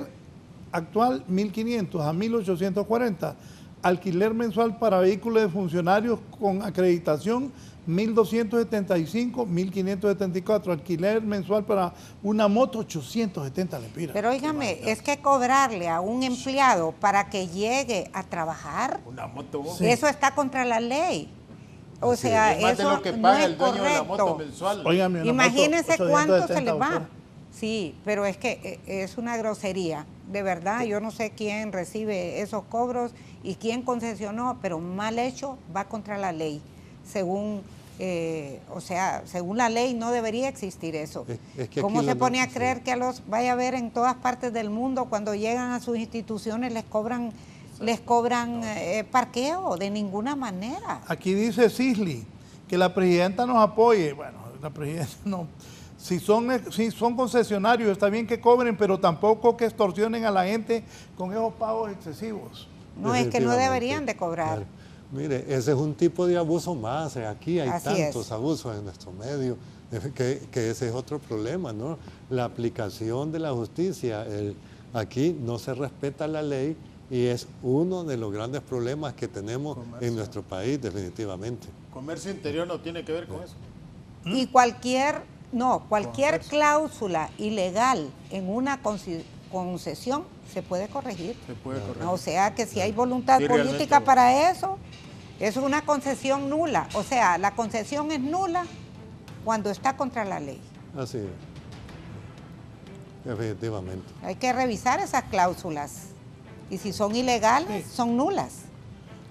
actual 1.500 a 1.840. Alquiler mensual para vehículos de funcionarios con acreditación 1.275, 1.574. Alquiler mensual para una moto 870 lempiras. Pero óigame, es que cobrarle a un empleado para que llegue a trabajar, una moto, sí, eso está contra la ley. O sea, es más eso de lo que no paga es el dueño correcto. de la moto mensual. Óigame, imagínense cuánto se les va. Doctor. Sí, pero es que es una grosería, de verdad. Yo no sé quién recibe esos cobros y quién concesionó, pero mal hecho va contra la ley. Según, según la ley no debería existir eso. Es que ¿Cómo se pone a creer que vaya a ver en todas partes del mundo cuando llegan a sus instituciones les cobran parqueo? De ninguna manera. Aquí dice Cisli que la presidenta nos apoye. Bueno, la presidenta no. Si son concesionarios, está bien que cobren, pero tampoco que extorsionen a la gente con esos pagos excesivos. No, es que no deberían de cobrar. Claro. Mire, ese es un tipo de abuso más. Aquí hay Así tantos abusos en nuestro medio, que ese es otro problema, ¿no? La aplicación de la justicia. Aquí no se respeta la ley y es uno de los grandes problemas que tenemos en nuestro país, definitivamente. Comercio interior no tiene que ver con eso. Y cualquier cláusula ilegal en una concesión se puede corregir. Se puede corregir. O sea que si hay voluntad política realmente, para eso, es una concesión nula. O sea, la concesión es nula cuando está contra la ley. Así es. Definitivamente. Hay que revisar esas cláusulas. Y si son ilegales, sí, son nulas.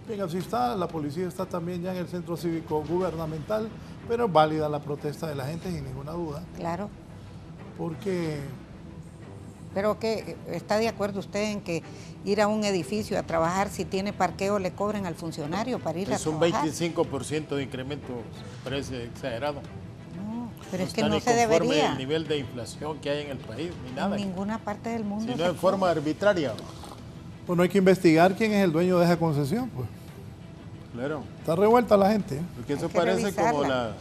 Bien, así está, la policía está también ya en el Centro Cívico Gubernamental, pero es válida la protesta de la gente sin ninguna duda. Claro. Porque Pero que ¿está de acuerdo usted en que ir a un edificio a trabajar, si tiene parqueo, le cobren al funcionario para ir a trabajar? Es un 25% de incremento, parece exagerado. No, pero es que está no ni se conforme debería. El nivel de inflación que hay en el país, ni nada. En ninguna parte del mundo. Sino en forma arbitraria. Pues no hay que investigar quién es el dueño de esa concesión, pues. Claro. Está revuelta la gente, ¿eh? Porque eso Hay que parece como revisarla.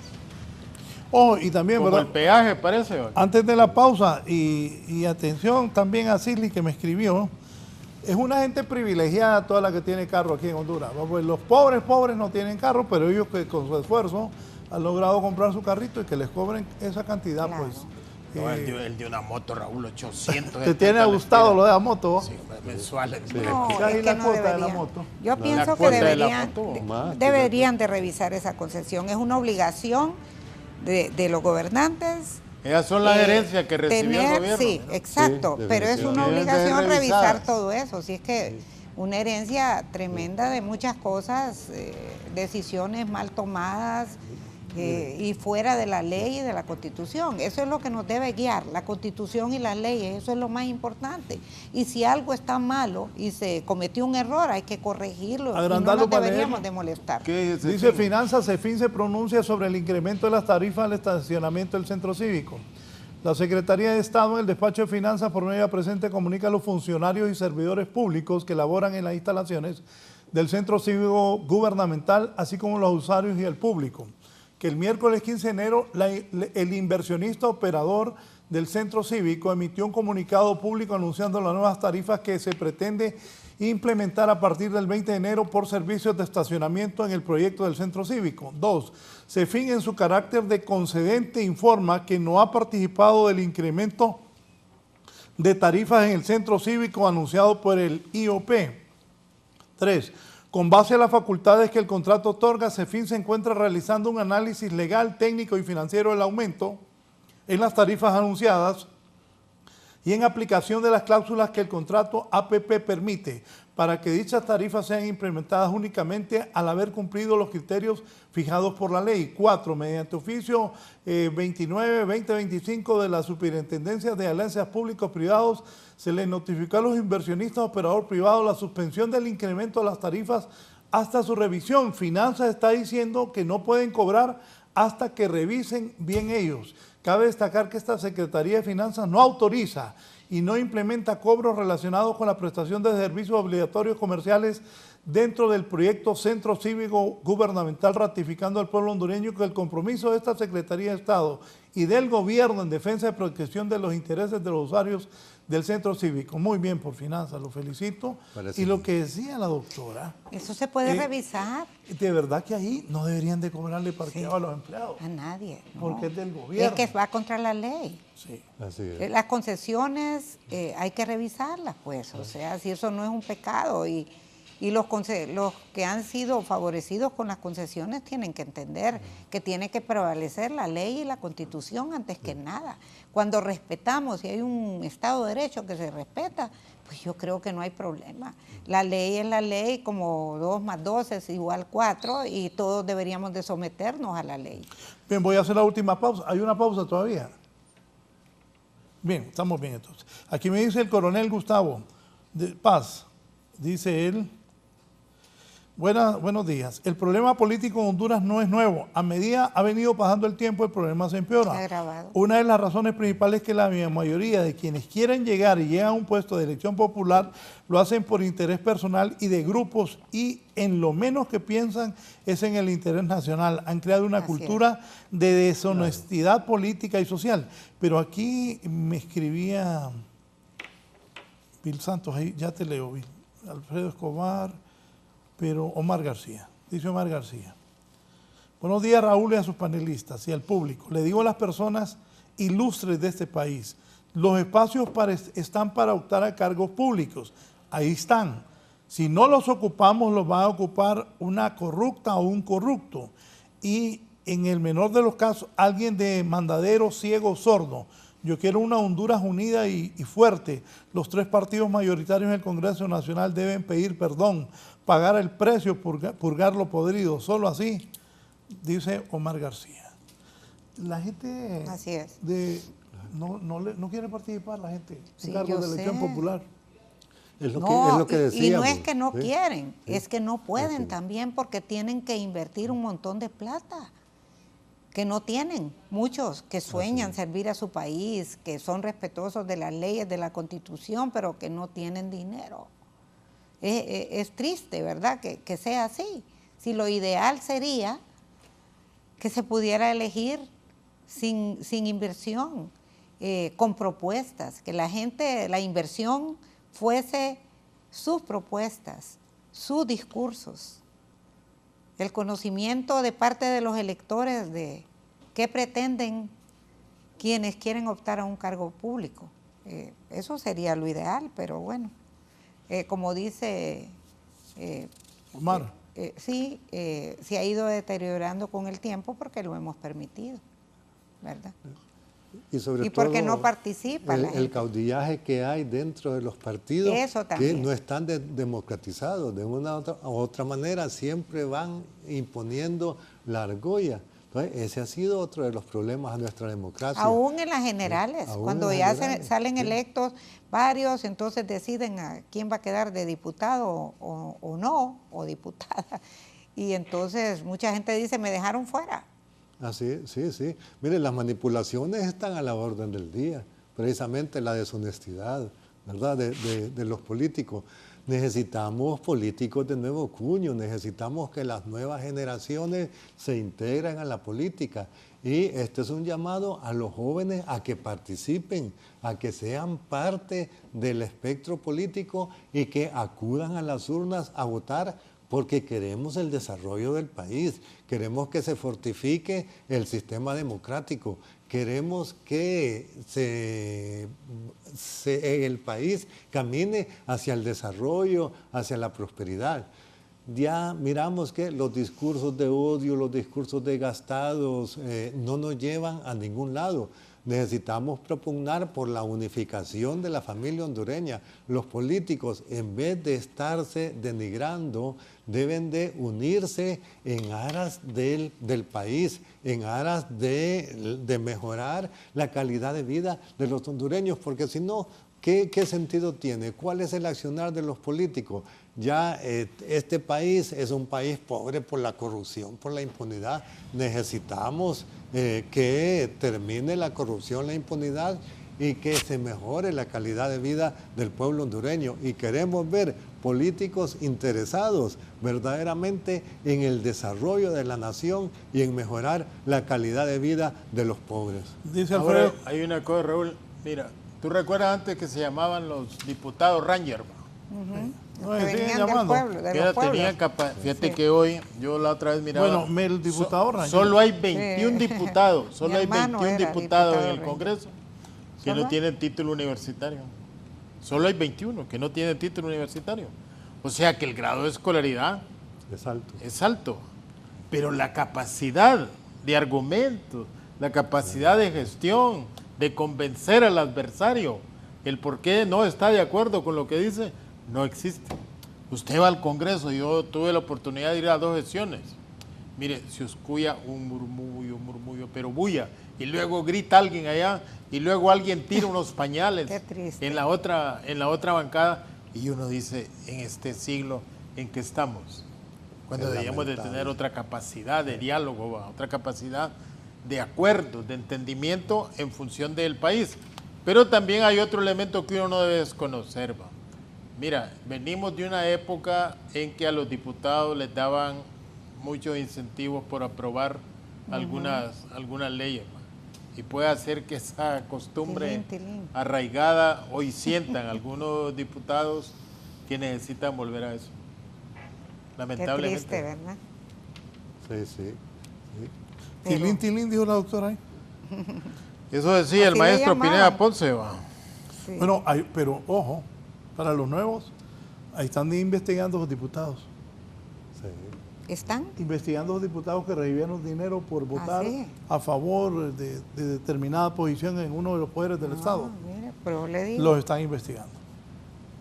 Oh, y también, como ¿verdad? el peaje, parece. Antes de la pausa, y atención también a Cisli que me escribió, es una gente privilegiada toda la que tiene carro aquí en Honduras. Pues los pobres no tienen carro, pero ellos que con su esfuerzo han logrado comprar su carrito y que les cobren esa cantidad, Claro. pues. No, el de una moto, Raúl, 800. ¿Te tiene gustado lo de la moto? Sí, mensuales. No, ¿Qué hay es la que no cuota de la deberían. moto? Yo No, pienso la que cuota de la deberían, moto, más, deberían de revisar esa concesión. Es una obligación de los gobernantes. Esas son las herencias que recibió el gobierno. Sí, ¿no? exacto, Sí, pero es una definitivamente. obligación Deben de revisar revisadas. todo eso. Si es que una herencia tremenda de muchas cosas, decisiones mal tomadas y fuera de la ley y de la Constitución. Eso es lo que nos debe guiar, la Constitución y las leyes, eso es lo más importante. Y si algo está malo y se cometió un error, hay que corregirlo y no Agrandarlo nos para deberíamos leerlo. de molestar. ¿Qué es ese Dice fin? Finanzas, CEFIN se pronuncia sobre el incremento de las tarifas al estacionamiento del centro cívico. La Secretaría de Estado en el despacho de Finanzas por medio presente comunica a los funcionarios y servidores públicos que laboran en las instalaciones del centro cívico gubernamental, así como los usuarios y el público, que el miércoles 15 de enero el inversionista operador del centro cívico emitió un comunicado público anunciando las nuevas tarifas que se pretende implementar a partir del 20 de enero por servicios de estacionamiento en el proyecto del centro cívico. 2. CEFIN en su carácter de concedente informa que no ha participado del incremento de tarifas en el centro cívico anunciado por el IOP. 3. Con base a las facultades que el contrato otorga, CEFIN se encuentra realizando un análisis legal, técnico y financiero del aumento en las tarifas anunciadas y en aplicación de las cláusulas que el contrato APP permite para que dichas tarifas sean implementadas únicamente al haber cumplido los criterios fijados por la ley. 4. Mediante oficio 29-2025 de la Superintendencia de Alianzas Públicos-Privados, se le notificó a los inversionistas operador privado la suspensión del incremento de las tarifas hasta su revisión. Finanzas está diciendo que no pueden cobrar hasta que revisen bien ellos. Cabe destacar que esta Secretaría de Finanzas no autoriza y no implementa cobros relacionados con la prestación de servicios obligatorios comerciales dentro del proyecto Centro Cívico Gubernamental, ratificando al pueblo hondureño que el compromiso de esta Secretaría de Estado y del gobierno en defensa y protección de los intereses de los usuarios del centro cívico. Muy bien por Finanzas, lo felicito. Parece Y lo bien. que decía la doctora, Eso se puede revisar de verdad que ahí no deberían de cobrarle parqueo a los empleados, a nadie. no. porque es del gobierno. Es que va contra la ley. Sí. Así es. Las concesiones hay que revisarlas, pues, o sea, si eso no es un pecado y los que han sido favorecidos con las concesiones tienen que entender que tiene que prevalecer la ley y la Constitución antes que nada. Cuando respetamos y hay un Estado de Derecho que se respeta, pues yo creo que no hay problema. La ley es la ley, como 2 más 2 es igual 4 y todos deberíamos de someternos a la ley. Bien, voy a hacer la última pausa. ¿Hay una pausa todavía? Bien, estamos bien entonces. Aquí me dice el coronel Gustavo de Paz, dice él, buenos días. El problema político en Honduras no es nuevo. A medida ha venido pasando el tiempo, el problema se empeora. Se ha agravado. Una de las razones principales es que la mayoría de quienes quieren llegar y llegan a un puesto de elección popular lo hacen por interés personal y de grupos y en lo menos que piensan es en el interés nacional. Han creado una Así cultura de deshonestidad política y social. Pero aquí me escribía Bill Santos, ahí ya te leo, Bill. Alfredo Escobar, pero Omar García. Dice Omar García. Buenos días, Raúl, y a sus panelistas y al público. Le digo a las personas ilustres de este país, los espacios están para optar a cargos públicos. Ahí están. Si no los ocupamos, los va a ocupar una corrupta o un corrupto. Y en el menor de los casos, alguien de mandadero, ciego, sordo. Yo quiero una Honduras unida y fuerte. Los 3 partidos mayoritarios en el Congreso Nacional deben pedir perdón, pagar el precio, purgar lo podrido. Solo así, dice Omar García. La gente Así es. de no quiere participar la gente Sí, en cargos yo de elección sé. popular. Es lo No, que y decíamos. no es que no ¿sí? quieren, Sí. es que no pueden Así. también porque tienen que invertir un montón de plata que no tienen. Muchos que sueñan servir a su país, que son respetuosos de las leyes, de la Constitución, pero que no tienen dinero. Es triste, ¿verdad?, que sea así. Si lo ideal sería que se pudiera elegir sin inversión, con propuestas, que la inversión fuese sus propuestas, sus discursos, el conocimiento de parte de los electores de qué pretenden quienes quieren optar a un cargo público. Eso sería lo ideal, pero bueno, como dice Omar. sí, se ha ido deteriorando con el tiempo porque lo hemos permitido, ¿verdad? Y sobre Y porque todo no participa la el gente. caudillaje que hay dentro de los partidos Eso que también. no están democratizados. De una u otra manera siempre van imponiendo la argolla. Entonces, ese ha sido otro de los problemas a nuestra democracia. Aún en las generales, Aún cuando en ya las generales, salen sí. electos varios, entonces deciden a quién va a quedar de diputado o no, o diputada. Y entonces mucha gente dice, me dejaron fuera. Así, sí, sí. Miren, las manipulaciones están a la orden del día, precisamente la deshonestidad, ¿verdad?, de los políticos. Necesitamos políticos de nuevo cuño, necesitamos que las nuevas generaciones se integren a la política. Y este es un llamado a los jóvenes a que participen, a que sean parte del espectro político y que acudan a las urnas a votar, porque queremos el desarrollo del país, queremos que se fortifique el sistema democrático, queremos que el país camine hacia el desarrollo, hacia la prosperidad. Ya miramos que los discursos de odio, los discursos desgastados no nos llevan a ningún lado. Necesitamos propugnar por la unificación de la familia hondureña. Los políticos, en vez de estarse denigrando, deben de unirse en aras del país, en aras de mejorar la calidad de vida de los hondureños, porque si no, ¿qué sentido tiene? ¿Cuál es el accionar de los políticos? Ya este país es un país pobre por la corrupción, por la impunidad. Necesitamos que termine la corrupción, la impunidad y que se mejore la calidad de vida del pueblo hondureño. Y queremos ver políticos interesados verdaderamente en el desarrollo de la nación y en mejorar la calidad de vida de los pobres. Dice Alfredo. Ahora, hay una cosa, Raúl, mira, ¿tú recuerdas antes que se llamaban los diputados Ranger? No, Que siguen venían llamando. del pueblo, de Que los ya tenían pueblos. fíjate que hoy, yo la otra vez miraba. Bueno, el diputado Ranger. Solo hay 21 diputados, solo Mi hay hermano 21 era diputados en diputado el Ranger. Congreso que ¿Solo? no tienen título universitario. Solo hay 21 que no tienen título universitario. O sea que el grado de escolaridad Es alto. es alto, pero la capacidad de argumento, la capacidad de gestión, de convencer al adversario, el por qué no está de acuerdo con lo que dice, no existe. Usted va al Congreso, yo tuve la oportunidad de ir a 2 sesiones. Mire, se escucha un murmullo, pero bulla. Y luego grita alguien allá, y luego alguien tira unos pañales Qué triste. en la otra bancada. Y uno dice, en este siglo en que estamos, cuando Es debíamos de lamentable. tener otra capacidad de diálogo, ¿va? Otra capacidad de acuerdo, de entendimiento en función del país. Pero también hay otro elemento que uno no debe desconocer, ¿va? Mira, venimos de una época en que a los diputados les daban muchos incentivos por aprobar algunas leyes, ¿va? Y puede hacer que esa costumbre Tilín. arraigada hoy sientan algunos diputados que necesitan volver a eso. Qué Lamentablemente. triste, ¿verdad? Sí, sí. Tilín, tilín, dijo la doctora ahí. Eso decía el Así le maestro llamaban. Pineda Ponce, ¿va? Sí. Bueno, pero ojo, para los nuevos, ahí están investigando los diputados. Sí. ¿Están? Investigando los diputados que recibieron dinero por votar sí. a favor de determinada posición en uno de los poderes del Estado. Mire, pero le digo. Los están investigando.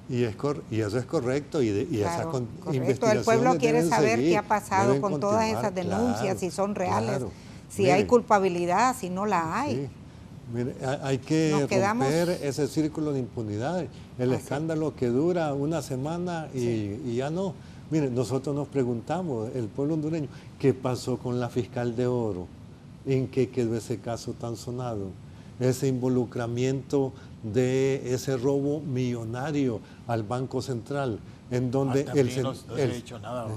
Y eso es correcto y esas Claro, correcto. El investigaciones pueblo quiere deben saber seguir, qué ha pasado deben con todas continuar, esas denuncias, claro, si son reales, claro. si hay Miren, culpabilidad, si no la hay. sí. Mire, hay que romper ese círculo de impunidad, el escándalo que dura una semana y ya no. Mire, nosotros nos preguntamos, el pueblo hondureño, ¿qué pasó con la fiscal de Oro? ¿En qué quedó ese caso tan sonado? Ese involucramiento de ese robo millonario al Banco Central, en donde no se ha dicho nada.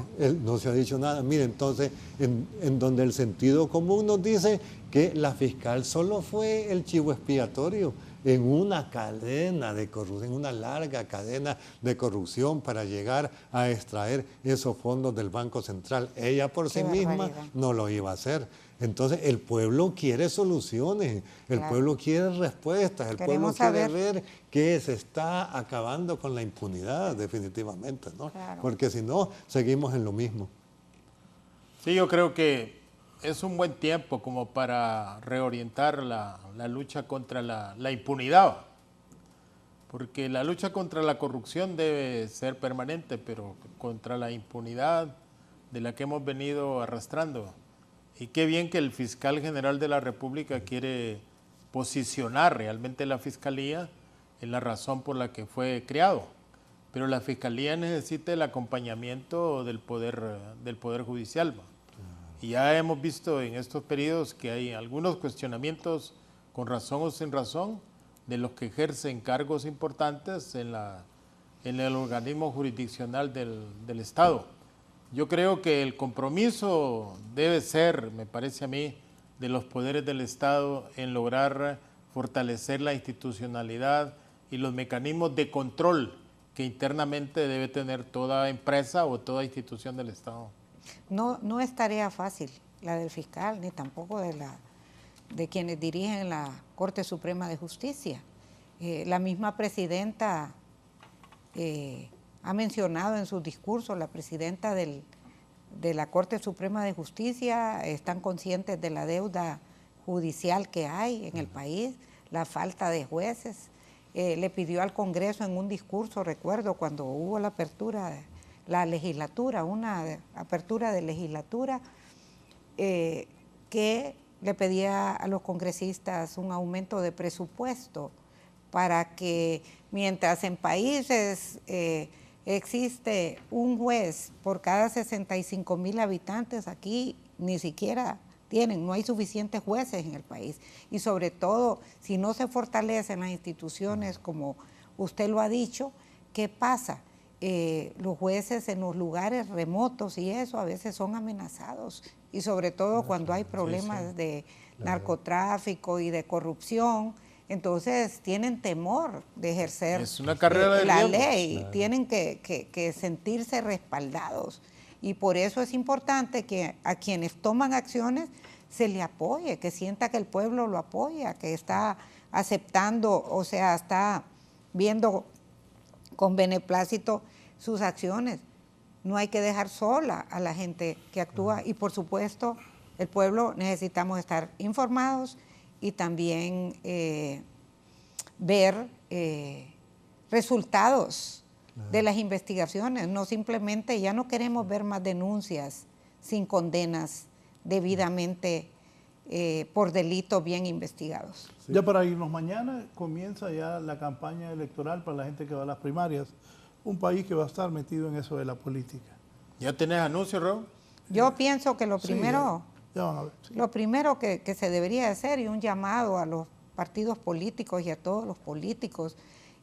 No se ha dicho nada. Mire, entonces, en donde el sentido común nos dice que la fiscal solo fue el chivo expiatorio en una cadena de corrupción, en una larga cadena de corrupción para llegar a extraer esos fondos del Banco Central. Ella por sí misma no lo iba a hacer. Entonces el pueblo quiere soluciones, el pueblo quiere respuestas, el pueblo quiere ver que se está acabando con la impunidad definitivamente, ¿no? Porque si no, seguimos en lo mismo. Sí, yo creo que es un buen tiempo como para reorientar la lucha contra la impunidad, porque la lucha contra la corrupción debe ser permanente, pero contra la impunidad de la que hemos venido arrastrando. Y qué bien que el fiscal general de la República quiere posicionar realmente la Fiscalía en la razón por la que fue creado. Pero la Fiscalía necesita el acompañamiento del Poder Judicial. Y ya hemos visto en estos periodos que hay algunos cuestionamientos, con razón o sin razón, de los que ejercen cargos importantes en el organismo jurisdiccional del Estado. Yo creo que el compromiso debe ser, me parece a mí, de los poderes del Estado en lograr fortalecer la institucionalidad y los mecanismos de control que internamente debe tener toda empresa o toda institución del Estado. No es tarea fácil la del fiscal, ni tampoco de quienes dirigen la Corte Suprema de Justicia. La misma presidenta ha mencionado en su discurso, la presidenta de la Corte Suprema de Justicia, están conscientes de la deuda judicial que hay en el país, la falta de jueces. Le pidió al Congreso en un discurso, recuerdo, cuando hubo la apertura, la legislatura, una apertura de legislatura, que le pedía a los congresistas un aumento de presupuesto para que mientras en países existe un juez por cada 65,000 habitantes, aquí ni siquiera no hay suficientes jueces en el país. Y sobre todo, si no se fortalecen las instituciones, como usted lo ha dicho, ¿qué pasa? Los jueces en los lugares remotos y eso a veces son amenazados. Y sobre todo cuando hay problemas de narcotráfico y de corrupción, entonces tienen temor de ejercer la ley, tienen que sentirse respaldados. Y por eso es importante que a quienes toman acciones se le apoye, que sienta que el pueblo lo apoya, que está aceptando, o sea, está viendo con beneplácito sus acciones. No hay que dejar sola a la gente que actúa y por supuesto el pueblo necesitamos estar informados y también ver resultados de las investigaciones. No simplemente, ya no queremos ver más denuncias sin condenas debidamente por delitos bien investigados. Sí. Ya para irnos, mañana comienza ya la campaña electoral para la gente que va a las primarias. Un país que va a estar metido en eso de la política. ¿Ya tenés anuncios, Raúl? Yo pienso que lo primero, ya van a ver, lo primero que se debería hacer, y un llamado a los partidos políticos y a todos los políticos,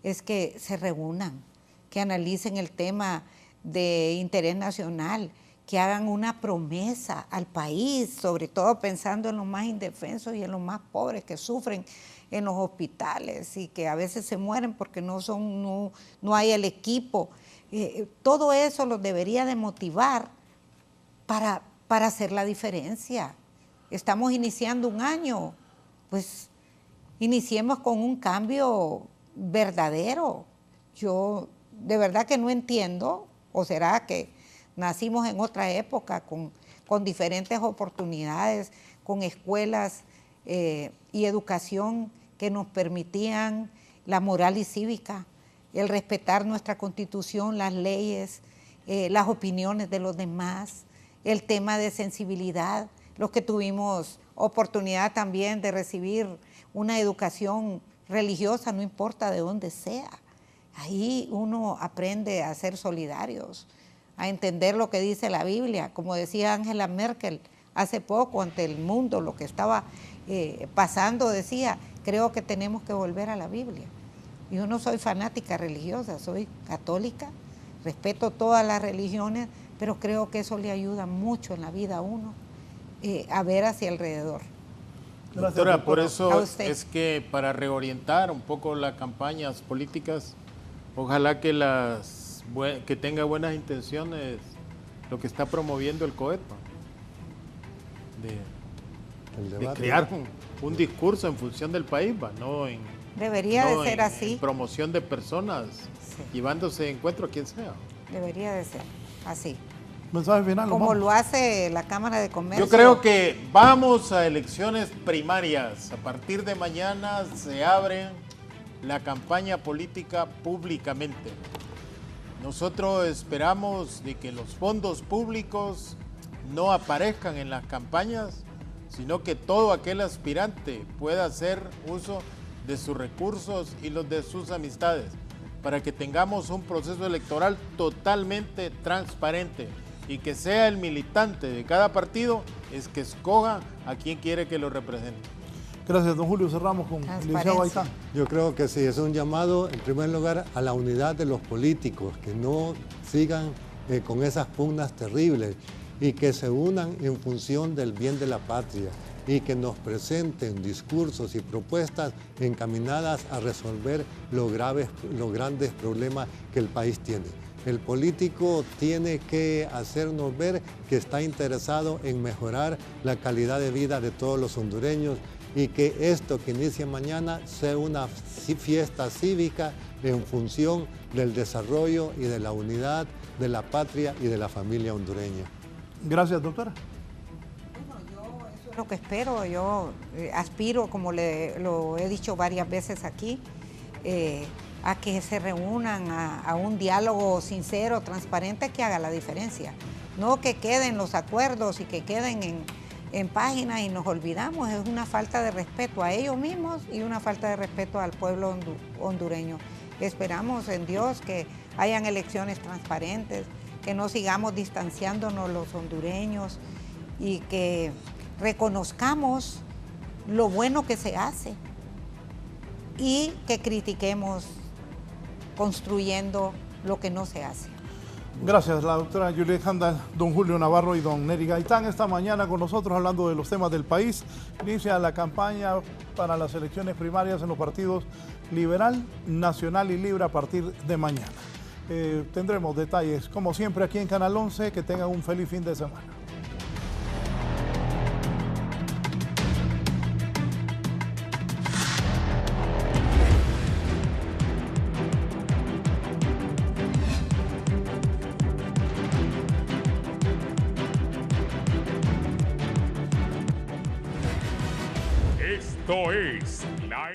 es que se reúnan, que analicen el tema de interés nacional, que hagan una promesa al país, sobre todo pensando en los más indefensos y en los más pobres que sufren en los hospitales y que a veces se mueren porque no hay el equipo. Todo eso los debería de motivar para hacer la diferencia. Estamos iniciando un año, pues iniciemos con un cambio verdadero. Yo de verdad que no entiendo, o será que nacimos en otra época con diferentes oportunidades, con escuelas y educación que nos permitían la moral y cívica, el respetar nuestra Constitución, las leyes, las opiniones de los demás, el tema de sensibilidad, los que tuvimos oportunidad también de recibir una educación religiosa, no importa de dónde sea. Ahí uno aprende a ser solidarios, a entender lo que dice la Biblia. Como decía Angela Merkel hace poco ante el mundo, lo que estaba pasando, decía, creo que tenemos que volver a la Biblia. Yo no soy fanática religiosa, soy católica, respeto todas las religiones, pero creo que eso le ayuda mucho en la vida a uno a ver hacia alrededor. Doctora, por eso usted. es que para reorientar un poco las campañas políticas, ojalá que tenga buenas intenciones lo que está promoviendo el COEPA, de crear un discurso en función del país, no en promoción de personas, llevándose de encuentro a quien sea. Debería de ser así. Mensaje final. Como lo hace la Cámara de Comercio. Yo creo que vamos a elecciones primarias. A partir de mañana se abre la campaña política públicamente. Nosotros esperamos de que los fondos públicos no aparezcan en las campañas, sino que todo aquel aspirante pueda hacer uso de sus recursos y los de sus amistades, para que tengamos un proceso electoral totalmente transparente y que sea el militante de cada partido es que escoja a quien quiere que lo represente. Gracias, don Julio. Cerramos con el licenciado Gaitán. Yo creo que sí, es un llamado, en primer lugar, a la unidad de los políticos, que no sigan con esas pugnas terribles y que se unan en función del bien de la patria y que nos presenten discursos y propuestas encaminadas a resolver los grandes problemas que el país tiene. El político tiene que hacernos ver que está interesado en mejorar la calidad de vida de todos los hondureños y que esto que inicia mañana sea una fiesta cívica en función del desarrollo y de la unidad de la patria y de la familia hondureña. Gracias, doctora. Bueno, yo eso es lo que espero. Yo aspiro, como lo he dicho varias veces aquí, a que se reúnan a un diálogo sincero, transparente, que haga la diferencia. No que queden los acuerdos y que queden en páginas y nos olvidamos. Es una falta de respeto a ellos mismos y una falta de respeto al pueblo hondureño. Esperamos en Dios que hayan elecciones transparentes, que no sigamos distanciándonos los hondureños y que reconozcamos lo bueno que se hace y que critiquemos construyendo lo que no se hace. Gracias, la doctora Juliet Handal, don Julio Navarro y don Neri Gaitán. Esta mañana con nosotros hablando de los temas del país. Inicia la campaña para las elecciones primarias en los partidos Liberal, Nacional y Libre a partir de mañana. Tendremos detalles, como siempre, aquí en Canal 11. Que tengan un feliz fin de semana. Esto es la